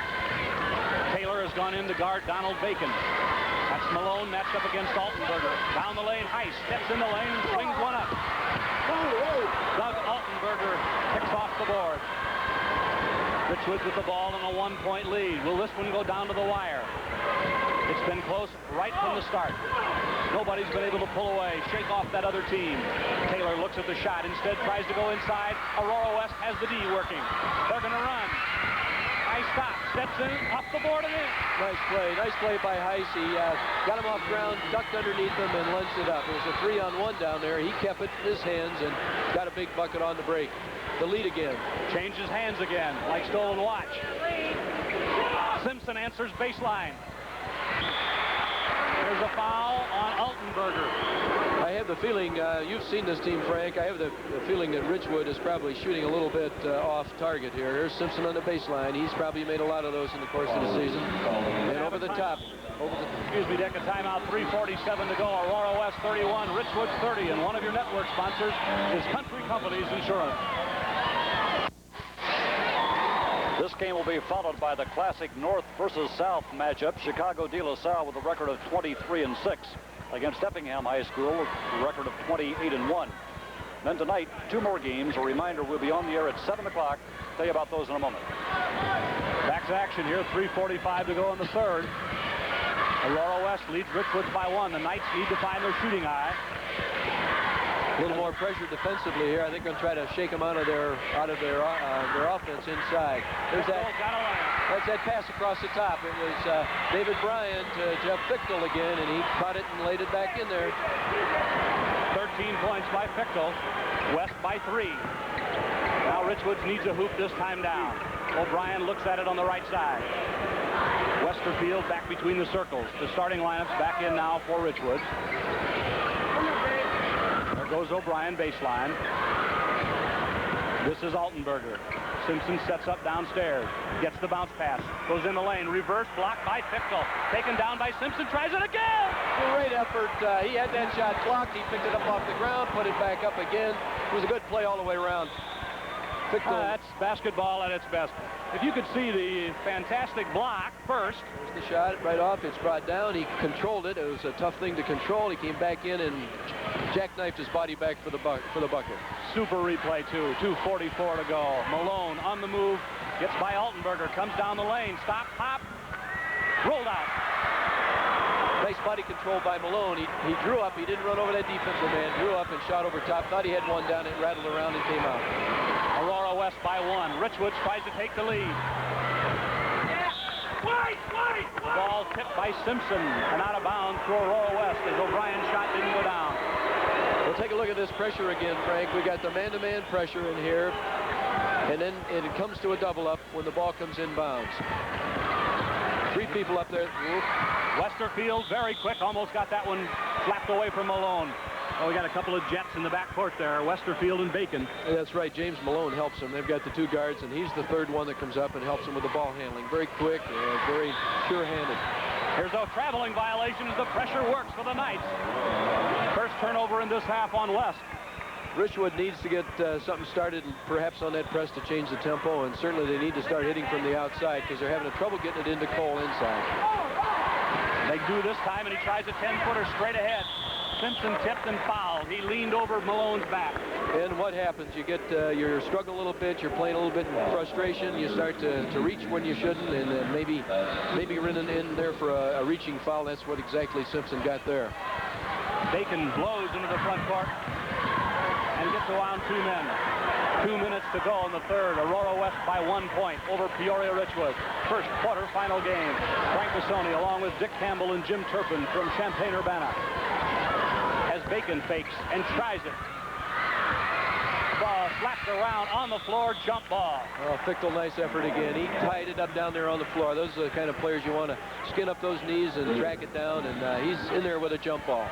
Taylor has gone in to guard Donald Bacon. That's Malone matched up against Altenberger. Down the lane, Heiss steps in the lane and swings one up. Doug Altenberger picks off the board. Richwoods with the ball and a 1-point lead. Will this one go down to the wire? It's been close right from the start. Nobody's been able to pull away, shake off that other team. Taylor looks at the shot, instead tries to go inside. Aurora West has the D working. They're going to run. Heiss stops, steps in, off the board and in. Nice play by Heiss. He got him off ground, ducked underneath him, and lunged it up. It was a 3-on-1 down there. He kept it in his hands and got a big bucket on the break. The lead again. Changes hands again, like stolen watch. Simpson answers baseline. There's a foul on Altenberger. I have the feeling, you've seen this team, Frank, I have the feeling that Richwood is probably shooting a little bit off target here. Here's Simpson on the baseline. He's probably made a lot of those in the course of the season. And over the top. Excuse me, Dick, a timeout, 3:47 to go. Aurora West 31, Richwoods 30, and one of your network sponsors is Country Companies Insurance. This game will be followed by the classic North versus South matchup. Chicago De La Salle with a record of 23-6 against Effingham High School with a record of 28-1. Then tonight, 2 more games. A reminder, we'll be on the air at 7 o'clock. Tell you about those in a moment. Back to action here, 3:45 to go in the third. Aurora West leads Richwoods by 1. The Knights need to find their shooting eye. A little more pressure defensively here. I think they're going to try to shake them out of their offense inside. There's that's that pass across the top. It was David Bryan to Jeff Fichtel again, and he caught it and laid it back in there. 13 points by Fichtel. West by 3. Now Richwoods needs a hoop this time down. O'Brien looks at it on the right side. Westerfield back between the circles. The starting lineup's back in now for Richwoods. Goes O'Brien baseline. This is Altenberger. Simpson sets up downstairs. Gets the bounce pass. Goes in the lane. Reverse blocked by Fichtel. Taken down by Simpson. Tries it again. Great effort. He had that shot clocked. He picked it up off the ground. Put it back up again. It was a good play all the way around. That's basketball at its best. If you could see the fantastic block first. There's the shot right off. It's brought down. He controlled it. It was a tough thing to control. He came back in and jackknifed his body back for the bucket. Super replay, too. 2:44 to go. Malone on the move. Gets by Altenberger. Comes down the lane. Stop, pop. Rolled out. Nice body control by Malone. He drew up. He didn't run over that defensive man. Drew up and shot over top. Thought he had one down. It rattled around and came out. Aurora West by 1. Richwoods tries to take the lead. The ball tipped by Simpson and out of bounds to Aurora West as O'Brien's shot didn't go down. We'll take a look at this pressure again, Frank. We got the man-to-man pressure in here, and then it comes to a double-up when the ball comes inbounds. 3 people up there. Westerfield very quick, almost got that one flapped away from Malone. Oh, we got a couple of jets in the backcourt there, Westerfield and Bacon. And that's right, James Malone helps them. They've got the 2 guards, and he's the 3rd one that comes up and helps them with the ball handling. Very quick, very sure-handed. Here's a traveling violation as the pressure works for the Knights. First turnover in this half on West. Richwood needs to get something started, perhaps on that press to change the tempo, and certainly they need to start hitting from the outside because they're having trouble getting it into Cole inside. They do this time, and he tries a 10-footer straight ahead. Simpson tipped and fouled. He leaned over Malone's back. And what happens? You get, you're struggling a little bit. You're playing a little bit in frustration. You start to reach when you shouldn't, and maybe running in there for a reaching foul. That's what exactly Simpson got there. Bacon blows into the front court and gets around 2 men. 2 minutes to go in the third. Aurora West by 1 point over Peoria Richwoods. First quarterfinal game. Frank Bassoni along with Dick Campbell and Jim Turpin from Champaign-Urbana. As Bacon fakes and tries it. ball slapped around on the floor, jump ball. Oh, Fichtel, nice effort again. He tied it up down there on the floor. Those are the kind of players you want to skin up those knees and track it down, and he's in there with a jump ball.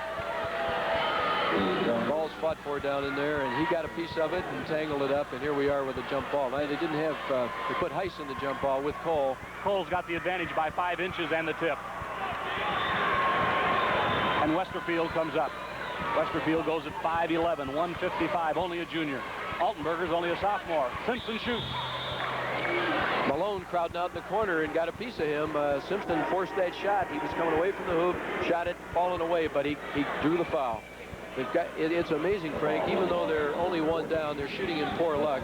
Ball's fought for down in there, and he got a piece of it and tangled it up, and here we are with a jump ball. Now, they didn't have, they put Heiss in the jump ball with Cole. Cole's got the advantage by 5 inches and the tip. And Westerfield comes up. Westerfield goes at 5'11", 155, only a junior. Altenberger's only a sophomore. Simpson shoots. Malone crowding out in the corner and got a piece of him. Simpson forced that shot. He was coming away from the hoop, shot it, falling away, but he drew the foul. It's amazing, Frank, even though they're only one down, they're shooting in poor luck.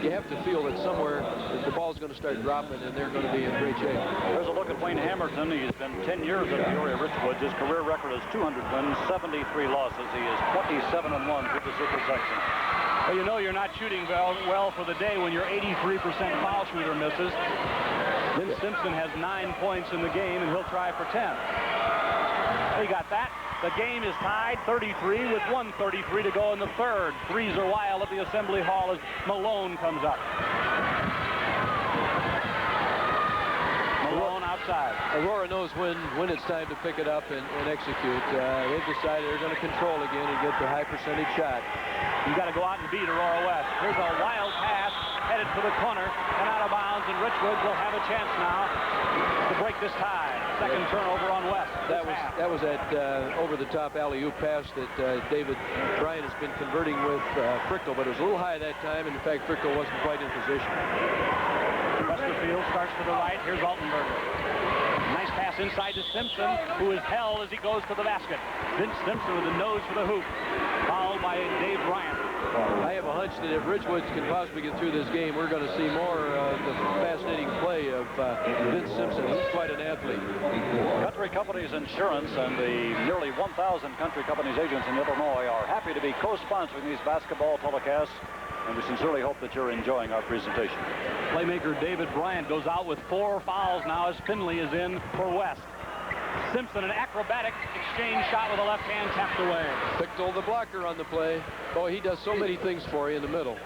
You have to feel that somewhere that the ball's going to start dropping and they're going to be in great shape. There's a look at Wayne Hamilton. He's been 10 years at Peoria Richwoods. His career record is 200 wins, 73 losses. He is 27-1 through the super section. Well, you know you're not shooting well for the day when your 83% foul shooter misses. Vince Simpson has 9 points in the game, and he'll try for 10. He got that. The game is tied 33 with 1:33 to go in the third. Threes are wild at the Assembly Hall as Malone comes up. Malone outside. Aurora knows when it's time to pick it up and execute. They've decided they're going to control again and get the high percentage shot. You got to go out and beat Aurora West. Here's a wild pass headed to the corner and out of bounds, and Richwoods will have a chance now to break this tie. Second turnover on West. That was that over-the-top alley-oop pass that David Bryant has been converting with Frickle, but it was a little high that time, and in fact Frickle wasn't quite in position. Westerfield starts to the right. Here's Altenberger. Nice pass inside to Simpson, who is held as he goes to the basket. Vince Simpson with the nose for the hoop, fouled by Dave Bryant. I have a hunch that if Richwoods can possibly get through this game, we're going to see more of the fascinating play of Vince Simpson. He's quite an athlete. Country Companies Insurance and the nearly 1,000 Country Companies agents in Illinois are happy to be co-sponsoring these basketball telecasts, and we sincerely hope that you're enjoying our presentation. Playmaker David Bryant goes out with 4 fouls now as Finley is in for West. Simpson, an acrobatic exchange shot with a left hand tapped away. Fichtel, the blocker on the play. Oh, he does so many things for you in the middle.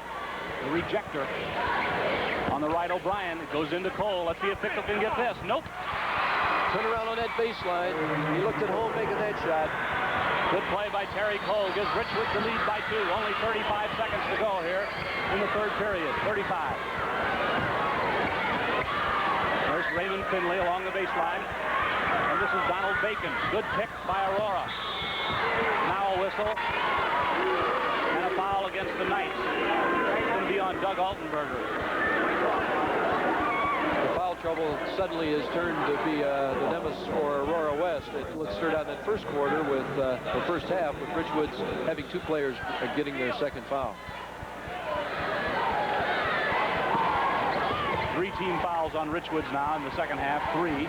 The rejector. On the right, O'Brien. It goes into Cole. Let's see if Fichtel can get this. Nope. Turn around on that baseline. He looked at home making that shot. Good play by Terry Cole. Gives Richwoods the lead by 2. Only 35 seconds to go here in the third period. 35. There's Raymond Finley along the baseline. And this is Donald Bacon. Good pick by Aurora. Now a whistle. And a foul against the Knights. It's going to be on Doug Altenberger. The foul trouble suddenly has turned to be the nemesis for Aurora West. Let's start out that first quarter with the first half with Richwoods having 2 players getting their second foul. 3 team fouls on Richwoods now in the second half. 3.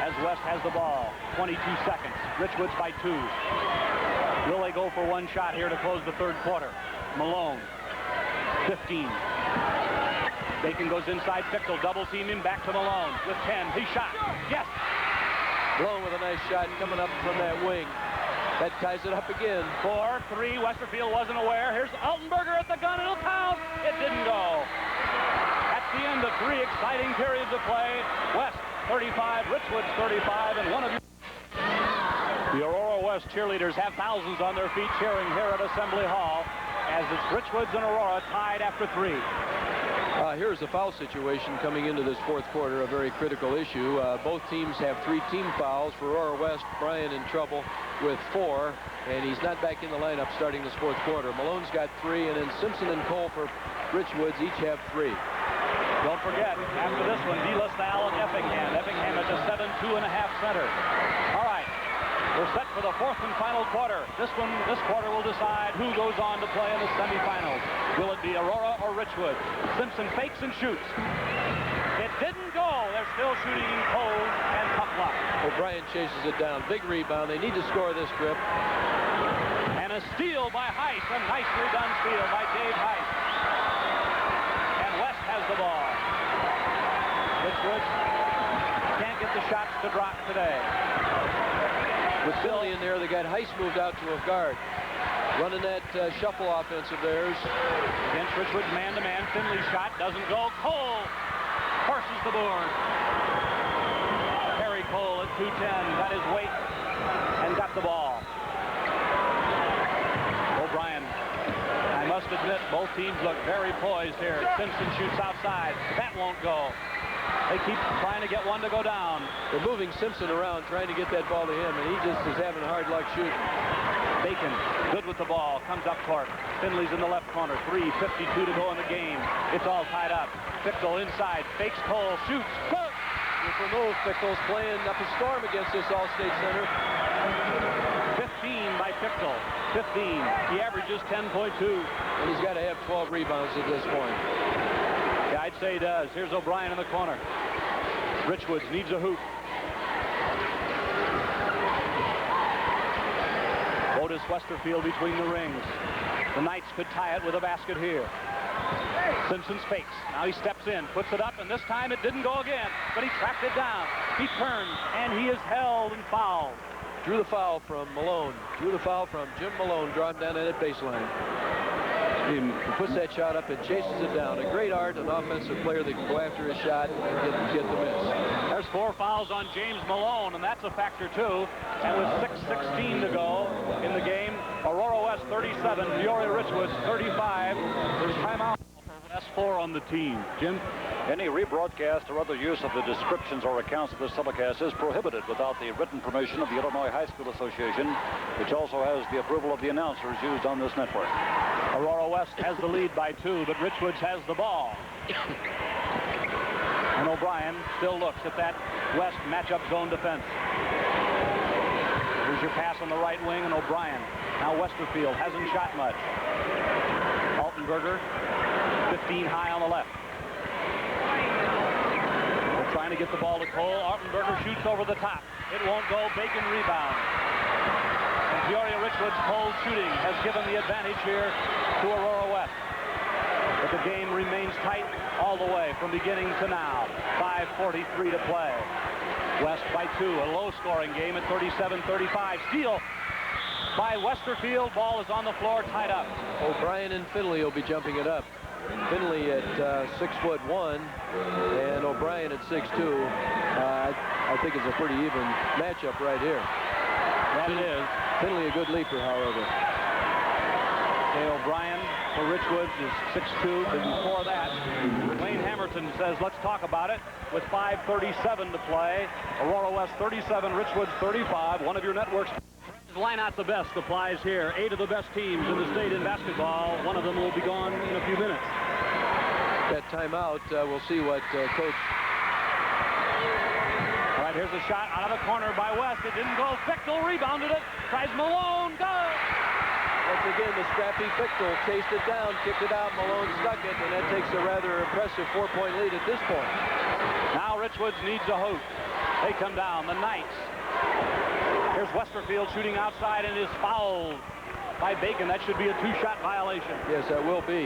As West has the ball. 22 seconds. Richwoods by 2. Will they go for 1 shot here to close the third quarter? Malone. 15. Bacon goes inside Fichtel. Double team him back to Malone with 10. He shot. Yes. Malone with a nice shot coming up from that wing. That ties it up again. 4, 3. Westerfield wasn't aware. Here's Altenberger at the gun. It'll count. It didn't go. At the end of 3 exciting periods of play, West 35, Richwoods 35, and one of you. The Aurora West cheerleaders have thousands on their feet cheering here at Assembly Hall as it's Richwoods and Aurora tied after 3. Here's a foul situation coming into this fourth quarter, a very critical issue. Both teams have 3 team fouls. For Aurora West, Brian in trouble with 4, and he's not back in the lineup starting this fourth quarter. Malone's got 3, and then Simpson and Cole for Richwoods each have 3. Don't forget, after this one, De La Salle and Effingham. Effingham at the 7-2.5 center. All right, we're set for the 4th and final quarter. This quarter will decide who goes on to play in the semifinals. Will it be Aurora or Richwoods? Simpson fakes and shoots. It didn't go. They're still shooting in cold and tough luck. O'Brien chases it down. Big rebound. They need to score this trip. And a steal by Heiss. A nicely done steal by Dave Heiss. And West has the ball. Richwoods can't get the shots to drop today. With Finley in there, they got Heiss moved out to a guard. running that shuffle offense of theirs. Against Richwoods, man-to-man. Finley's shot doesn't go. Cole forces the board. Harry Cole at 210 got his weight and got the ball. O'Brien. I must admit, both teams look very poised here. Simpson shoots outside. That won't go. They keep trying to get one to go down. They're moving Simpson around, trying to get that ball to him, and he just is having hard luck shooting. Bacon, good with the ball, comes up court. Finley's in the left corner. 3:52 to go in the game. It's all tied up. Fickle inside, fakes Cole, shoots. Good! If remove, Fickle's playing up a storm against this All-State Center. 15 by Fickle. 15. He averages 10.2. And he's got to have 12 rebounds at this point. Yeah, I'd say he does. Here's O'Brien in the corner. Richwoods needs a hoop. Otis Westerfield between the rings. The Knights could tie it with a basket here. Simpson's fakes. Now he steps in, puts it up, and this time it didn't go again, but he tracked it down. He turns, and he is held and fouled. Drew the foul from Malone. Drew the foul from Jim Malone, drawing down at that baseline. He puts that shot up and chases it down. A great art, an offensive player that can go after his shot and get the miss. There's 4 fouls on James Malone, and that's a factor too. And with 6:16 to go in the game, Aurora West 37, Peoria Richwoods 35. There's timeout. S4 on the team. Jim? Any rebroadcast or other use of the descriptions or accounts of this telecast is prohibited without the written permission of the Illinois High School Association, which also has the approval of the announcers used on this network. Aurora West has the lead by 2, but Richwoods has the ball. And O'Brien still looks at that West matchup zone defense. Here's your pass on the right wing, and O'Brien. Now Westerfield hasn't shot much. Altenberger, 15 high on the left. They're trying to get the ball to Cole. Altenberger shoots over the top. It won't go. Bacon rebound. And Peoria Richwoods' cold shooting has given the advantage here to Aurora West. But the game remains tight all the way from beginning to now. 5:43 to play. West by 2. A low-scoring game at 37-35. Steal by Westerfield. Ball is on the floor, tied up. O'Brien and Finley will be jumping it up. Finley at 6'1", and O'Brien at 6'2". I think it's a pretty even matchup right here. That it is. Finley a good leaper, however. Okay, O'Brien for Richwoods is 6'2", but before that, Wayne Hamilton says, let's talk about it. With 5:37 to play, Aurora West 37, Richwoods 35. One of your networks. Line out the best applies here. 8 of the best teams in the state in basketball. One of them will be gone in a few minutes. That timeout, we'll see what Coach. All right, here's a shot out of the corner by West. It didn't go. Fickle rebounded it. Tries Malone. Go! Once again, the scrappy Fickle chased it down, kicked it out. Malone stuck it, and that takes a rather impressive 4-point lead at this point. Now Richwoods needs a hoop. They come down. The Knights. Here's Westerfield shooting outside and is fouled by Bacon. That should be a 2-shot violation. Yes, that will be.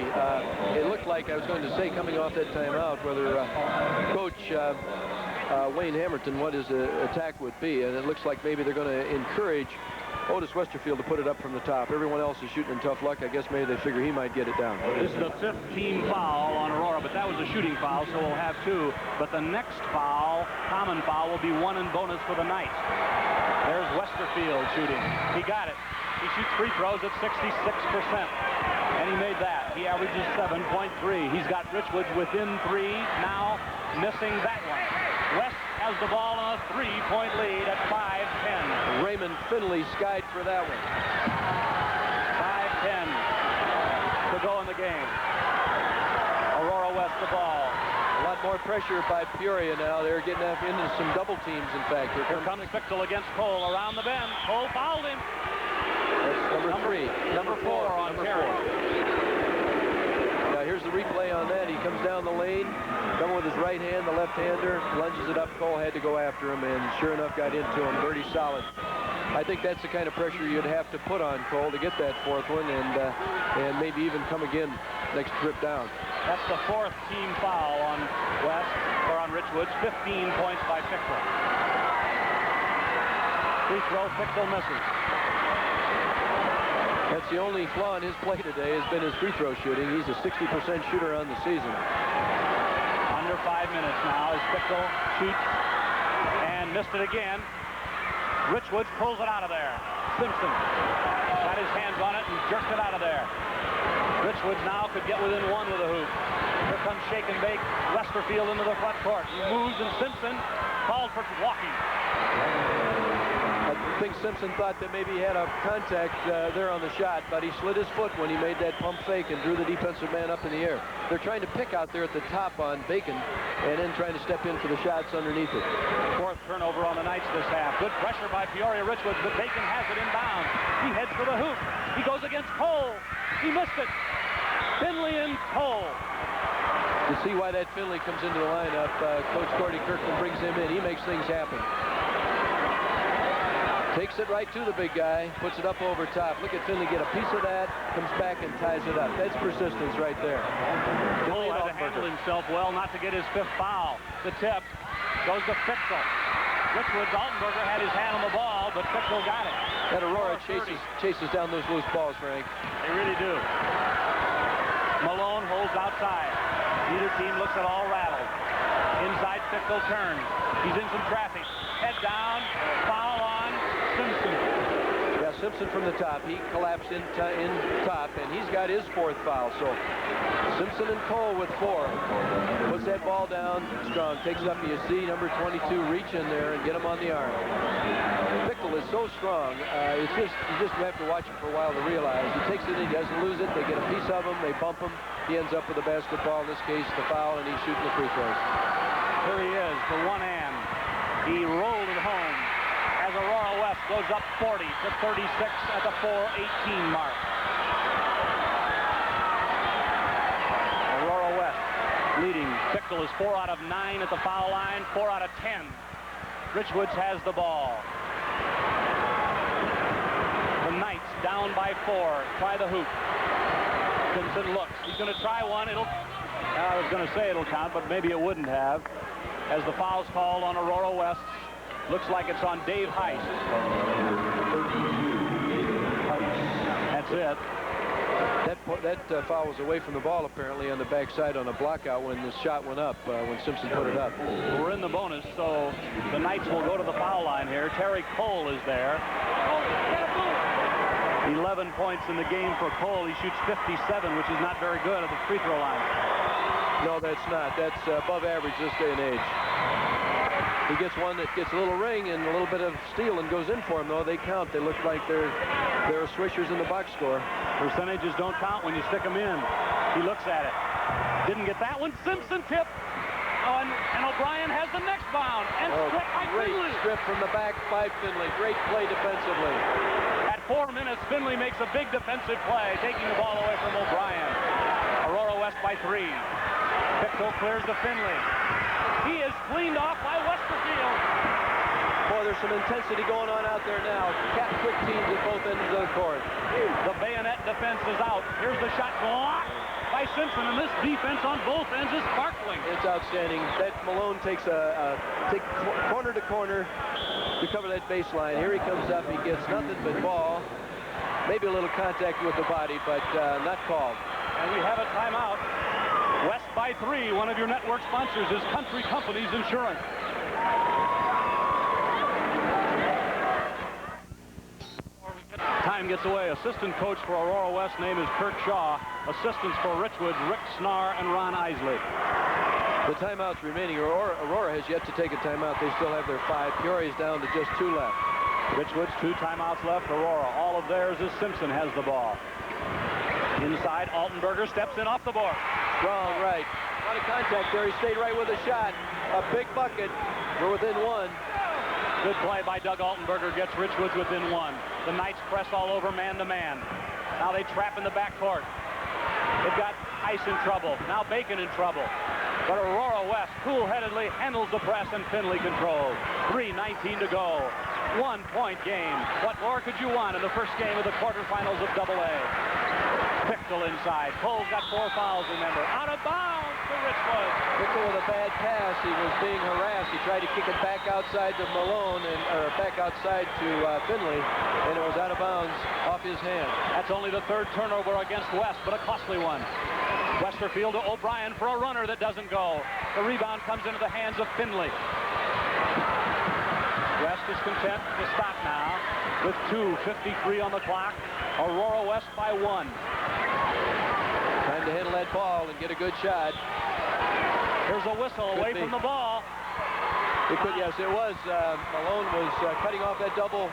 It looked like, I was going to say, coming off that timeout, whether Coach Wayne Hamilton, what his attack would be. And it looks like maybe they're going to encourage Otis Westerfield to put it up from the top. Everyone else is shooting in tough luck. I guess maybe they figure he might get it down. This is the 5th team foul on Aurora, but that was a shooting foul, so we'll have 2. But the next foul, common foul, will be 1 in bonus for the Knights. There's Westerfield shooting. He got it. He shoots free throws at 66%. And he made that. He averages 7.3. He's got Richwoods within 3, now missing that one. West has the ball on a 3-point lead at 5:10. Raymond Finley skied for that one. 5:10 to go in the game. Aurora West the ball. A lot more pressure by Peoria now. They're getting into some double teams, in fact. Here comes Fickle against Cole around the bend. Cole fouled him. That's number 4 on Terry. Now here's the replay on that. He comes down the lane, coming with his right hand, the left-hander, lunges it up. Cole had to go after him, and sure enough got into him. Dirty solid. I think that's the kind of pressure you'd have to put on Cole to get that 4th one, and maybe even come again next trip down. That's the 4th team foul on West, or on Richwoods. 15 points by Fickle. Free throw, Fickle misses. That's the only flaw in his play today has been his free throw shooting. He's a 60% shooter on the season. Under 5 minutes now as Fickle shoots and missed it again. Richwoods pulls it out of there. Simpson got his hands on it and jerked it out of there. Richwoods now could get within one with a hoop. Here comes Shake and Bake. Westerfield into the front court. He moves and Simpson called for walking. I think Simpson thought that maybe he had a contact there on the shot, but he slid his foot when he made that pump fake and drew the defensive man up in the air. They're trying to pick out there at the top on Bacon and then trying to step in for the shots underneath it. Fourth turnover on the Knights this half. Good pressure by Peoria Richwoods, but Bacon has it inbound. He heads for the hoop. He goes against Cole. He missed it. Finley and Cole. You see why that Finley comes into the lineup. Coach Cordy Kirkland brings him in. He makes things happen. Takes it right to the big guy, puts it up over top. Look at Finley get a piece of that, comes back and ties it up. That's persistence right there. Cole had to handle himself well not to get his 5th foul. The tip goes to Fickle. Richwoods, Altenberger had his hand on the ball, but Fickle got it. That Aurora chases down those loose balls, Frank. They really do. Malone holds outside. Neither team looks at all rattled. Inside, Fickle turns. He's in some traffic. Head down, foul on Simpson. Yeah, Simpson from the top. He collapsed in top, and he's got his 4th foul. So Simpson and Cole with 4. Puts that ball down strong. Takes it up. You see number 22 reach in there and get him on the arm. Fickle is so strong. You just have to watch him for a while to realize. He takes it in. He doesn't lose it. They get a piece of him. They bump him. He ends up with a basketball, in this case the foul, and he's shooting the free throws. Here he is, the one hand. He rolled it home as Aurora West goes up 40 to 36 at the 4:18 mark. Aurora West leading. Fickle is 4 out of 9 at the foul line, 4 out of 10. Richwoods has the ball. The Knights down by 4. Try the hoop. Simpson looks. He's going to try one. I was going to say it'll count, but maybe it wouldn't have. As the foul's called on Aurora West, looks like it's on Dave Heist. That's it. That foul was away from the ball, apparently, on the backside on a blockout when the shot went up, when Simpson put it up. We're in the bonus, so the Knights will go to the foul line here. Terry Cole is there. 11 points in the game for Cole. He shoots 57, which is not very good at the free throw line. No, that's not. That's above average this day and age. He gets one that gets a little ring and a little bit of steal and goes in for him, though. They count. They look like they're swishers in the box score. Percentages don't count when you stick them in. He looks at it. Didn't get that one. Simpson tip. And O'Brien has the next bound. And stripped by Finley. Strip from the back by Finley. Great play defensively. At 4 minutes, Finley makes a big defensive play, taking the ball away from O'Brien. Aurora West by 3. Fickle clears to Finley. He is cleaned off by Westerfield. Boy, there's some intensity going on out there now. Quick teams at both ends of the court. The bayonet defense is out. Here's the shot blocked by Simpson, and this defense on both ends is sparkling. It's outstanding. That Malone takes corner to corner to cover that baseline. Here he comes up. He gets nothing but ball. Maybe a little contact with the body, but not called. And we have a timeout. West by 3. One of your network sponsors is Country Companies Insurance. Time gets away. Assistant coach for Aurora West name is Kurt Shaw. Assistants for Richwoods, Rick Snar and Ron Isley. The timeouts remaining. Aurora has yet to take a timeout. They still have their 5. Peoria's down to just 2 left. Richwoods, 2 timeouts left. Aurora, all of theirs as Simpson has the ball. Inside, Altenberger steps in off the board. Strong right. A lot of contact there. He stayed right with a shot. A big bucket. We're within 1. Good play by Doug Altenberger. Gets Richwoods within 1. The Knights press all over man-to-man. Now they trap in the backcourt. They've got Ice in trouble. Now Bacon in trouble. But Aurora West cool-headedly handles the press and Finley controls. 3:19 to go. 1-point game. What more could you want in the first game of the quarterfinals of AA? Fickle Fickle inside. Cole's got 4 fouls, remember. Out of bounds to Richwoods. Fickle with a bad pass. He was being harassed. He tried to kick it back outside to Malone, or back outside to Finley, and it was out of bounds off his hand. That's only the 3rd turnover against West, but a costly one. Westerfield to O'Brien for a runner that doesn't go. The rebound comes into the hands of Finley. West is content to stop now with 2:53 on the clock. Aurora West by 1. Time to handle that ball and get a good shot. Here's a whistle away from the ball. It could, yes, it was. Malone was cutting off that double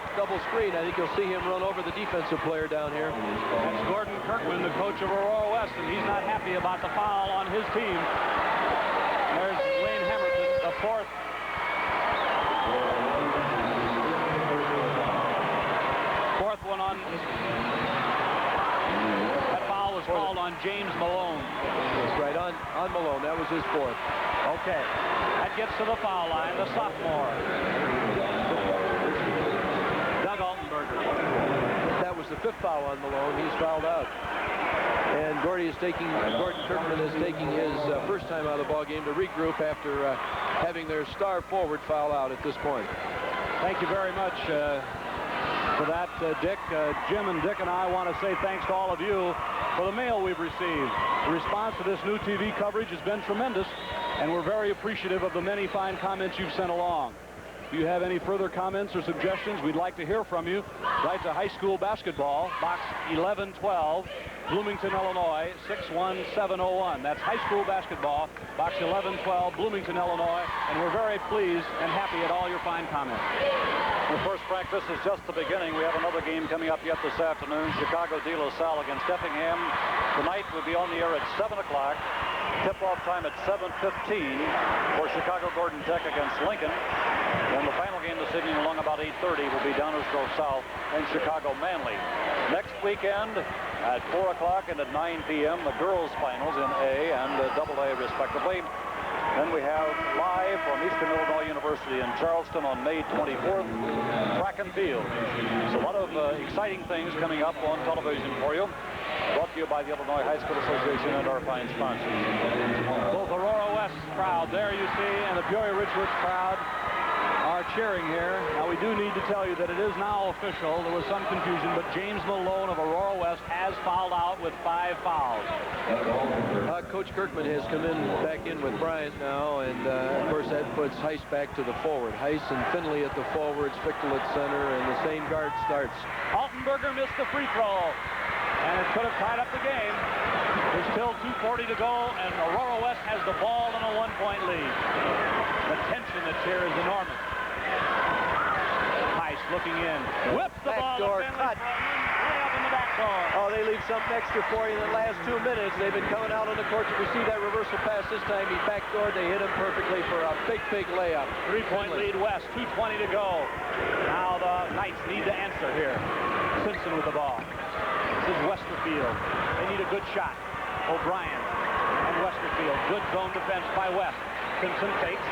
screen. I think you'll see him run over the defensive player down here. That's Gordon Kirkman, the coach of Aurora West, and he's not happy about the foul on his team. There's Wayne Hamilton, the 4th. One on. That foul was called on James Malone. That's right, on Malone. That was his 4th. Okay. That gets to the foul line, the sophomore. Doug Altenberger. That was the 5th foul on Malone. He's fouled out. And Gordon Kirkman is taking his first time out of the ball game to regroup after having their star forward foul out at this point. Thank you very much for that, Dick. Jim and Dick and I want to say thanks to all of you for the mail we've received. The response to this new TV coverage has been tremendous, and we're very appreciative of the many fine comments you've sent along. If you have any further comments or suggestions, we'd like to hear from you. Write to High School Basketball, Box 1112, Bloomington, Illinois, 61701. That's High School Basketball, Box 1112, Bloomington, Illinois, and we're very pleased and happy at all your fine comments. Well, first, Frank, this is just the beginning. We have another game coming up yet this afternoon, Chicago De La Salle against Effingham. Tonight we'll be on the air at 7 o'clock. Tip-off time at 7:15 for Chicago Gordon Tech against Lincoln. And the final game this evening along about 8:30 will be Downers Grove South and Chicago Manly. Next weekend at 4 o'clock and at 9 p.m. the girls' finals in A and AA respectively. Then we have live from Eastern Illinois University in Charleston on May 24th, track and field. So a lot of exciting things coming up on television for you. Brought to you by the Illinois High School Association and our fine sponsors. Both Aurora West crowd there you see, and the Peoria Richwoods crowd are cheering here. Now we do need to tell you that it is now official. There was some confusion, but James Malone of Aurora West has fouled out with 5 fouls. Coach Kirkman has come back in with Bryant now, and of course that puts Heiss back to the forward. Heiss and Finley at the forwards, Fickle at center, and the same guard starts. Altenberger missed the free throw, and it could have tied up the game. There's still 2:40 to go, and Aurora West has the ball in a 1-point lead. The tension that's here is enormous. Heiss looking in, whips the ball to Finley, cut. Way up in the back door. Oh, they leave something extra for you in the last 2 minutes. They've been coming out on the court to receive that reversal pass this time. He backdoored. They hit him perfectly for a big layup. 3-point lead West, 2:20 to go. Now the Knights need to answer here. Simpson with the ball. This is Westerfield. They need a good shot. O'Brien and Westerfield. Good zone defense by West. Simpson fakes,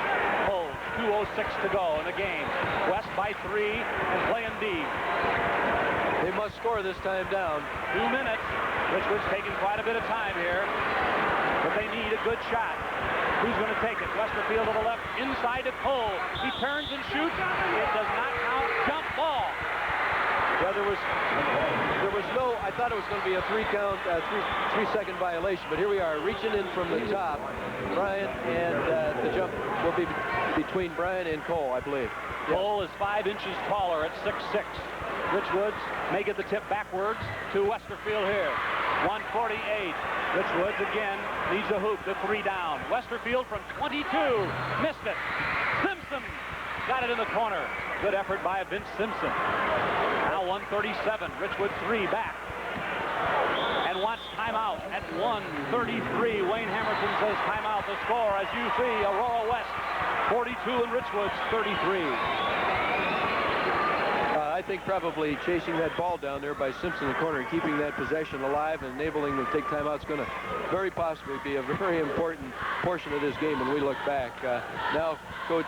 holds. 2:06 to go in the game. West by 3 and playing D. They must score this time down. 2 minutes. Richwoods taking quite a bit of time here, but they need a good shot. Who's going to take it? Westerfield to the left, inside to Cole. He turns and shoots. It does not count. Jump ball. Yeah, there was no, I thought it was going to be a 3-second violation, but here we are reaching in from the top. Bryant, and the jump will be between Bryant and Cole, I believe. Cole is 5 inches taller at 6'6". Richwoods may get the tip backwards to Westerfield here. 1:48. Richwoods again needs a hoop to 3 down. Westerfield from 22. Missed it. Simpson got it in the corner. Good effort by Vince Simpson. Now 1:37. Richwoods 3 back. And wants timeout at 1:33. Wayne Hamilton says timeout. The score, as you see, Aurora West 42 and Richwoods 33. I think probably chasing that ball down there by Simpson in the corner and keeping that possession alive and enabling them to take timeout is going to very possibly be a very important portion of this game when we look back. Now Coach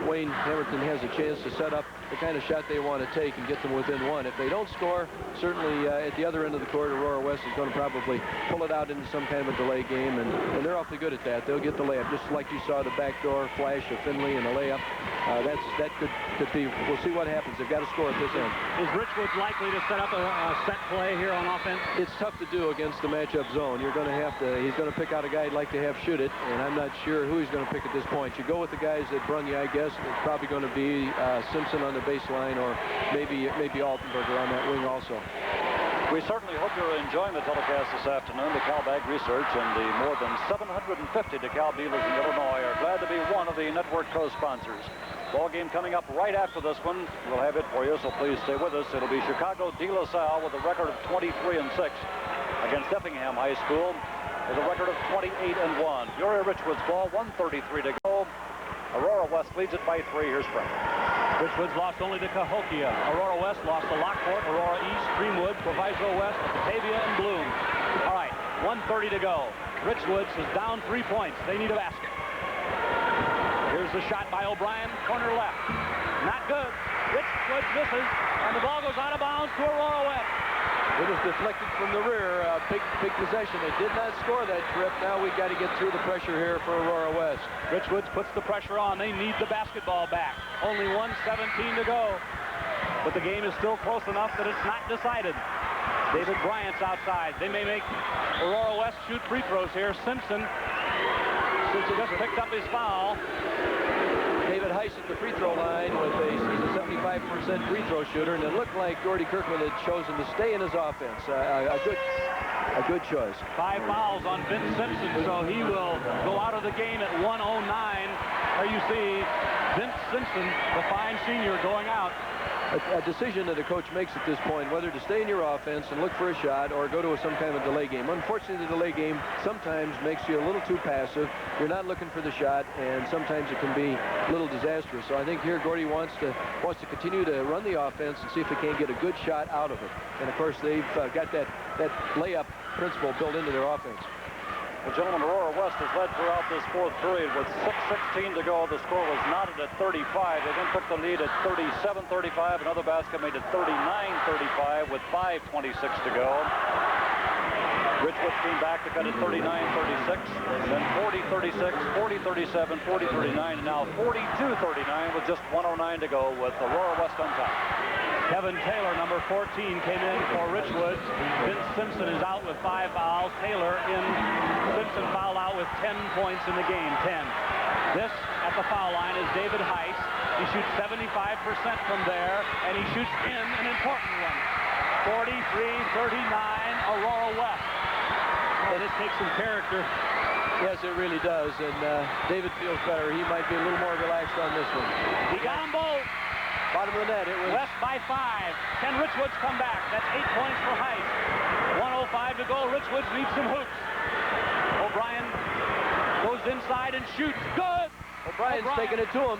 Wayne Hamilton has a chance to set up the kind of shot they want to take and get them within one. If they don't score, certainly at the other end of the court, Aurora West is going to probably pull it out into some kind of a delay game, and they're awfully good at that. They'll get the layup, just like you saw the backdoor flash of Finley and the layup. That could be, we'll see what happens. They've got to score at this end. Is Richwoods likely to set up a set play here on offense? It's tough to do against the matchup zone. You're going to have to, he's going to pick out a guy he'd like to have shoot it, and I'm not sure who he's going to pick at this point. You go with the guys that brung you, I guess. It's probably going to be Simpson on the baseline, or maybe Altenberger on that wing also. We certainly hope you're enjoying the telecast this afternoon. The Cal Bag Research and the more than 750 DeKalb dealers in Illinois are glad to be one of the network co-sponsors. Ball game coming up right after this one. We'll have it for you, so please stay with us. It'll be Chicago De La Salle with a record of 23-6 against Effingham High School with a record of 28-1. Peoria Richwoods ball, 1:33 to go. Aurora West leads it by 3. Here's Frank. Richwoods lost only to Cahokia. Aurora West lost to Lockport, Aurora East, Greenwood, Proviso West, Batavia, and Bloom. All right, 1:30 to go. Richwoods is down 3 points. They need a basket. Here's the shot by O'Brien, corner left. Not good. Richwoods misses, and the ball goes out of bounds to Aurora West. It was deflected from the rear. Big possession. They did not score that trip. Now we've got to get through the pressure here for Aurora West. Richwoods puts the pressure on. They need the basketball back. Only 1:17 to go. But the game is still close enough that it's not decided. David Bryant's outside. They may make Aurora West shoot free throws here. Simpson just picked up his foul. David Heiss at the free throw line he's a 75% free throw shooter, and it looked like Gordy Kirkman had chosen to stay in his offense. A good choice. 5 fouls on Vince Simpson, so he will go out of the game at 1:09. There you see Vince Simpson, the fine senior, going out. A decision that a coach makes at this point, whether to stay in your offense and look for a shot or go to some kind of delay game. Unfortunately, the delay game sometimes makes you a little too passive. You're not looking for the shot, and sometimes it can be a little disastrous. So I think here Gordy wants to continue to run the offense and see if they can't get a good shot out of it. And of course, they've got that layup principle built into their offense. Well, gentlemen, Aurora West has led throughout this 4th period with 6:16 to go. The score was knotted at 35. They then took the lead at 37-35. Another basket made it 39-35 with 5:26 to go. Richwoods came back to cut it 39-36, then 40-36, 40-37, 40-39, and now 42-39 with just 1:09 to go with Aurora West on top. Kevin Taylor, number 14, came in for Richwoods. Vince Simpson is out with 5 fouls. Taylor in. Simpson fouled out with 10 points in the game, 10. This, at the foul line, is David Heiss. He shoots 75% from there, and he shoots in an important one. 43-39, Aurora West. Oh, this takes some character. Yes, it really does, and David feels better. He might be a little more relaxed on this one. He got them both. Bottom of the net, it was... West by 5. Can Richwoods come back? That's 8 points for Heiss. 1:05 to go. Richwoods needs some hoops. O'Brien goes inside and shoots. Good! O'Brien's taking it to him.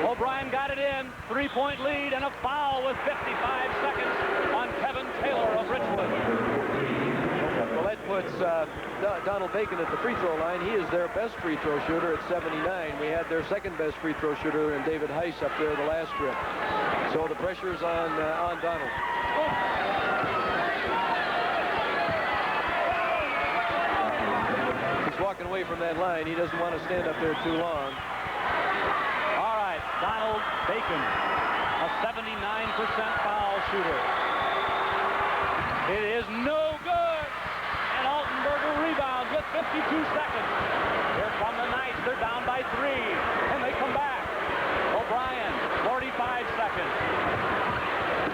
O'Brien got it in. 3-point lead and a foul with 55 seconds on Kevin Taylor of Richwoods. Well, that puts Donald Bacon at the free throw line. He is their best free throw shooter at 79. We had their second best free throw shooter in David Heiss up there the last trip. So the pressure is on Donald. He's walking away from that line. He doesn't want to stand up there too long. All right, Donald Bacon, a 79% foul shooter. It is no good. And Altenberger rebounds with 52 seconds. Here come the Knights. They're down by 3. And they come back. O'Brien, 45 seconds.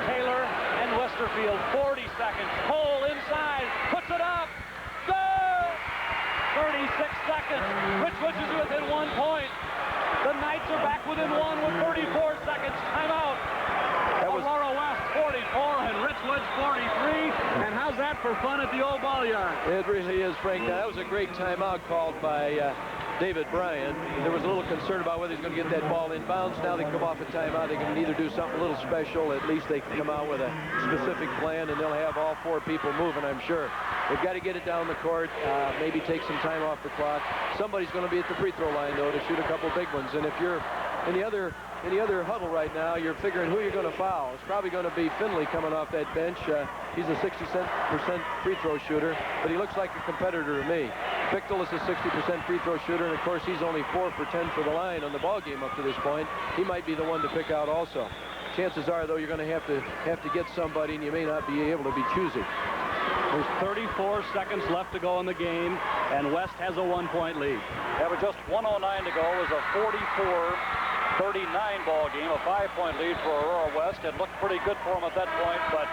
Taylor and Westerfield, 40 seconds. Cole inside, puts it up. Good! 36 seconds. Richwoods is within 1 point. The Knights are back within 1 with 34 seconds. Timeout. Aurora West 44 and Richwoods 43. And how's that for fun at the old ball yard? It really is, Frank. Now, that was a great timeout called by David Bryant. There was a little concern about whether he's going to get that ball inbounds. Now they come off a timeout. They can either do something a little special. At least they can come out with a specific plan, and they'll have all 4 people moving, I'm sure. They've got to get it down the court, maybe take some time off the clock. Somebody's going to be at the free throw line, though, to shoot a couple big ones. And if you're in the other other huddle right now, you're figuring who you're going to foul. It's probably going to be Finley coming off that bench. He's a 60% free throw shooter, but he looks like a competitor to me. Fichtel is a 60% free throw shooter, and of course he's only 4 for 10 for the line on the ball game up to this point. He might be the one to pick out also. Chances are, though, you're going to have to get somebody, and you may not be able to be choosy. There's 34 seconds left to go in the game, and West has a 1-point lead. Yeah, with just 1:09 to go, it was a 44-39 ball game, a 5-point lead for Aurora West. It looked pretty good for them at that point, but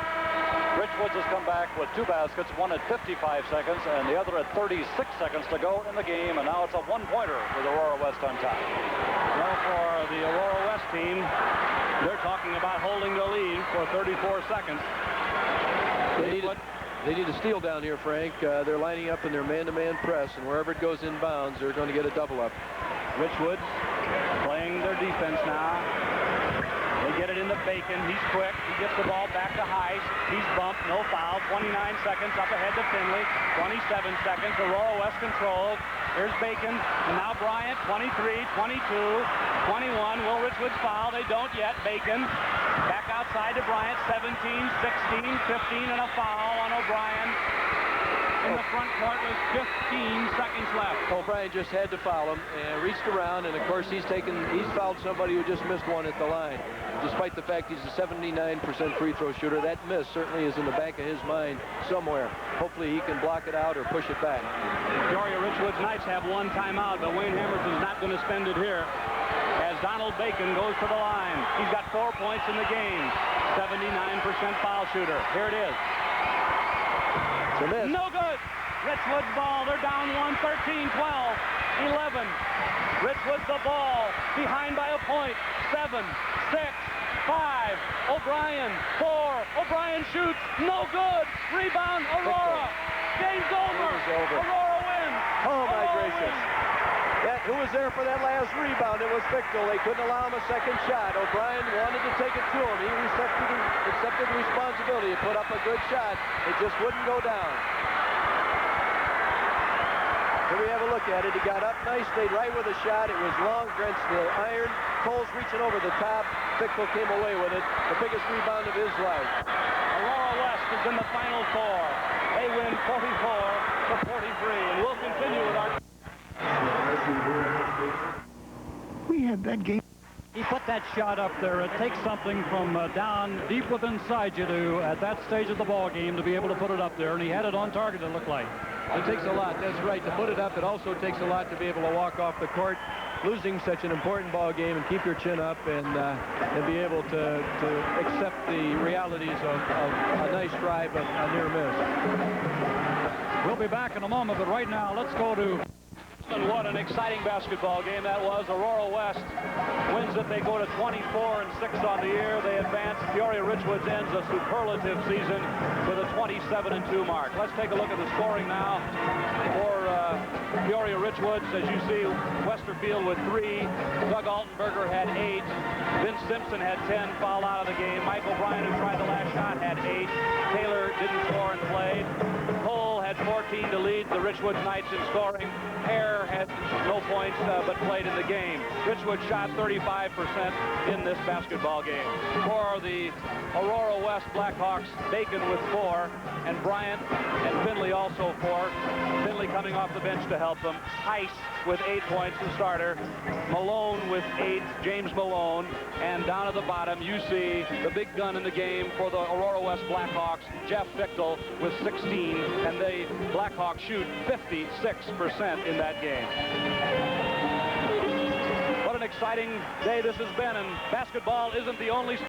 Richwoods has come back with 2 baskets, one at 55 seconds and the other at 36 seconds to go in the game, and now it's a 1-pointer with Aurora West on top. Well, for the Aurora West team, they're talking about holding the lead for 34 seconds. They need a steal down here, Frank. They're lining up in their man-to-man press, and wherever it goes inbounds, they're going to get a double-up. Richwoods playing their defense now. They get it into Bacon. He's quick. He gets the ball back to Heiss. He's bumped. No foul. 29 seconds up ahead to Finley. 27 seconds. Aurora West controlled. Here's Bacon. And now Bryant. 23, 22, 21. Will Richwoods foul? They don't yet. Bacon back outside to Bryant. 17, 16, 15, and a foul on O'Brien. In the front court with 15 seconds left. O'Brien just had to foul him and reached around, and of course he's fouled somebody who just missed one at the line. Despite the fact he's a 79% free throw shooter, that miss certainly is in the back of his mind somewhere. Hopefully he can block it out or push it back. Peoria Richwoods Knights have 1 timeout, but Wayne Hammerson's not going to spend it here as Donald Bacon goes to the line. He's got 4 points in the game. 79% foul shooter. Here it is. No good. Richwoods ball. They're down 1, 13, 12, 11. Richwoods the ball. Behind by a point. 7, 6, 5. O'Brien. 4. O'Brien shoots. No good. Rebound. Aurora. Game's over. Aurora wins. Oh, my gracious. Who was there for that last rebound? It was Fichtel. They couldn't allow him a second shot. O'Brien wanted to take it to him. He accepted the responsibility. He put up a good shot. It just wouldn't go down. Here we have a look at it. He got up nice, stayed right with the shot. It was long, drenched the iron. Cole's reaching over the top. Fichtel came away with it. The biggest rebound of his life. Aurora West is in the Final Four. They win 44-43, and we'll continue with our... We had that game. He put that shot up there. It takes something from down deep within inside you to, at that stage of the ball game, to be able to put it up there, and he had it on target, it looked like. It takes a lot, that's right, to put it up. It also takes a lot to be able to walk off the court, losing such an important ball game, and keep your chin up and be able to accept the realities of a nice try but a near miss. We'll be back in a moment, but right now, let's go to... And what an exciting basketball game that was. Aurora West wins it. They go to 24-6 on the year. They advance. Peoria Richwoods ends a superlative season with a 27-2 mark. Let's take a look at the scoring now for Peoria Richwoods. As you see, Westerfield with 3. Doug Altenberger had 8. Vince Simpson had 10, fouled out of the game. Mike O'Brien, who tried the last shot, had 8. Taylor didn't score and played. Cole had 14 to lead the Richwoods Knights in scoring. Hare had no points but played in the game. Richwoods shot 35% in this basketball game. For the Aurora West Blackhawks, Bacon with 4, and Bryant and Finley also 4. Finley coming off the bench to help them. Heiss with 8 points, the starter. Malone with 8, James Malone. And down at the bottom, you see the big gun in the game for the Aurora West Blackhawks, Jeff Fichtel with 16, and the Blackhawks shoot 56% in that game. What an exciting day this has been, and basketball isn't the only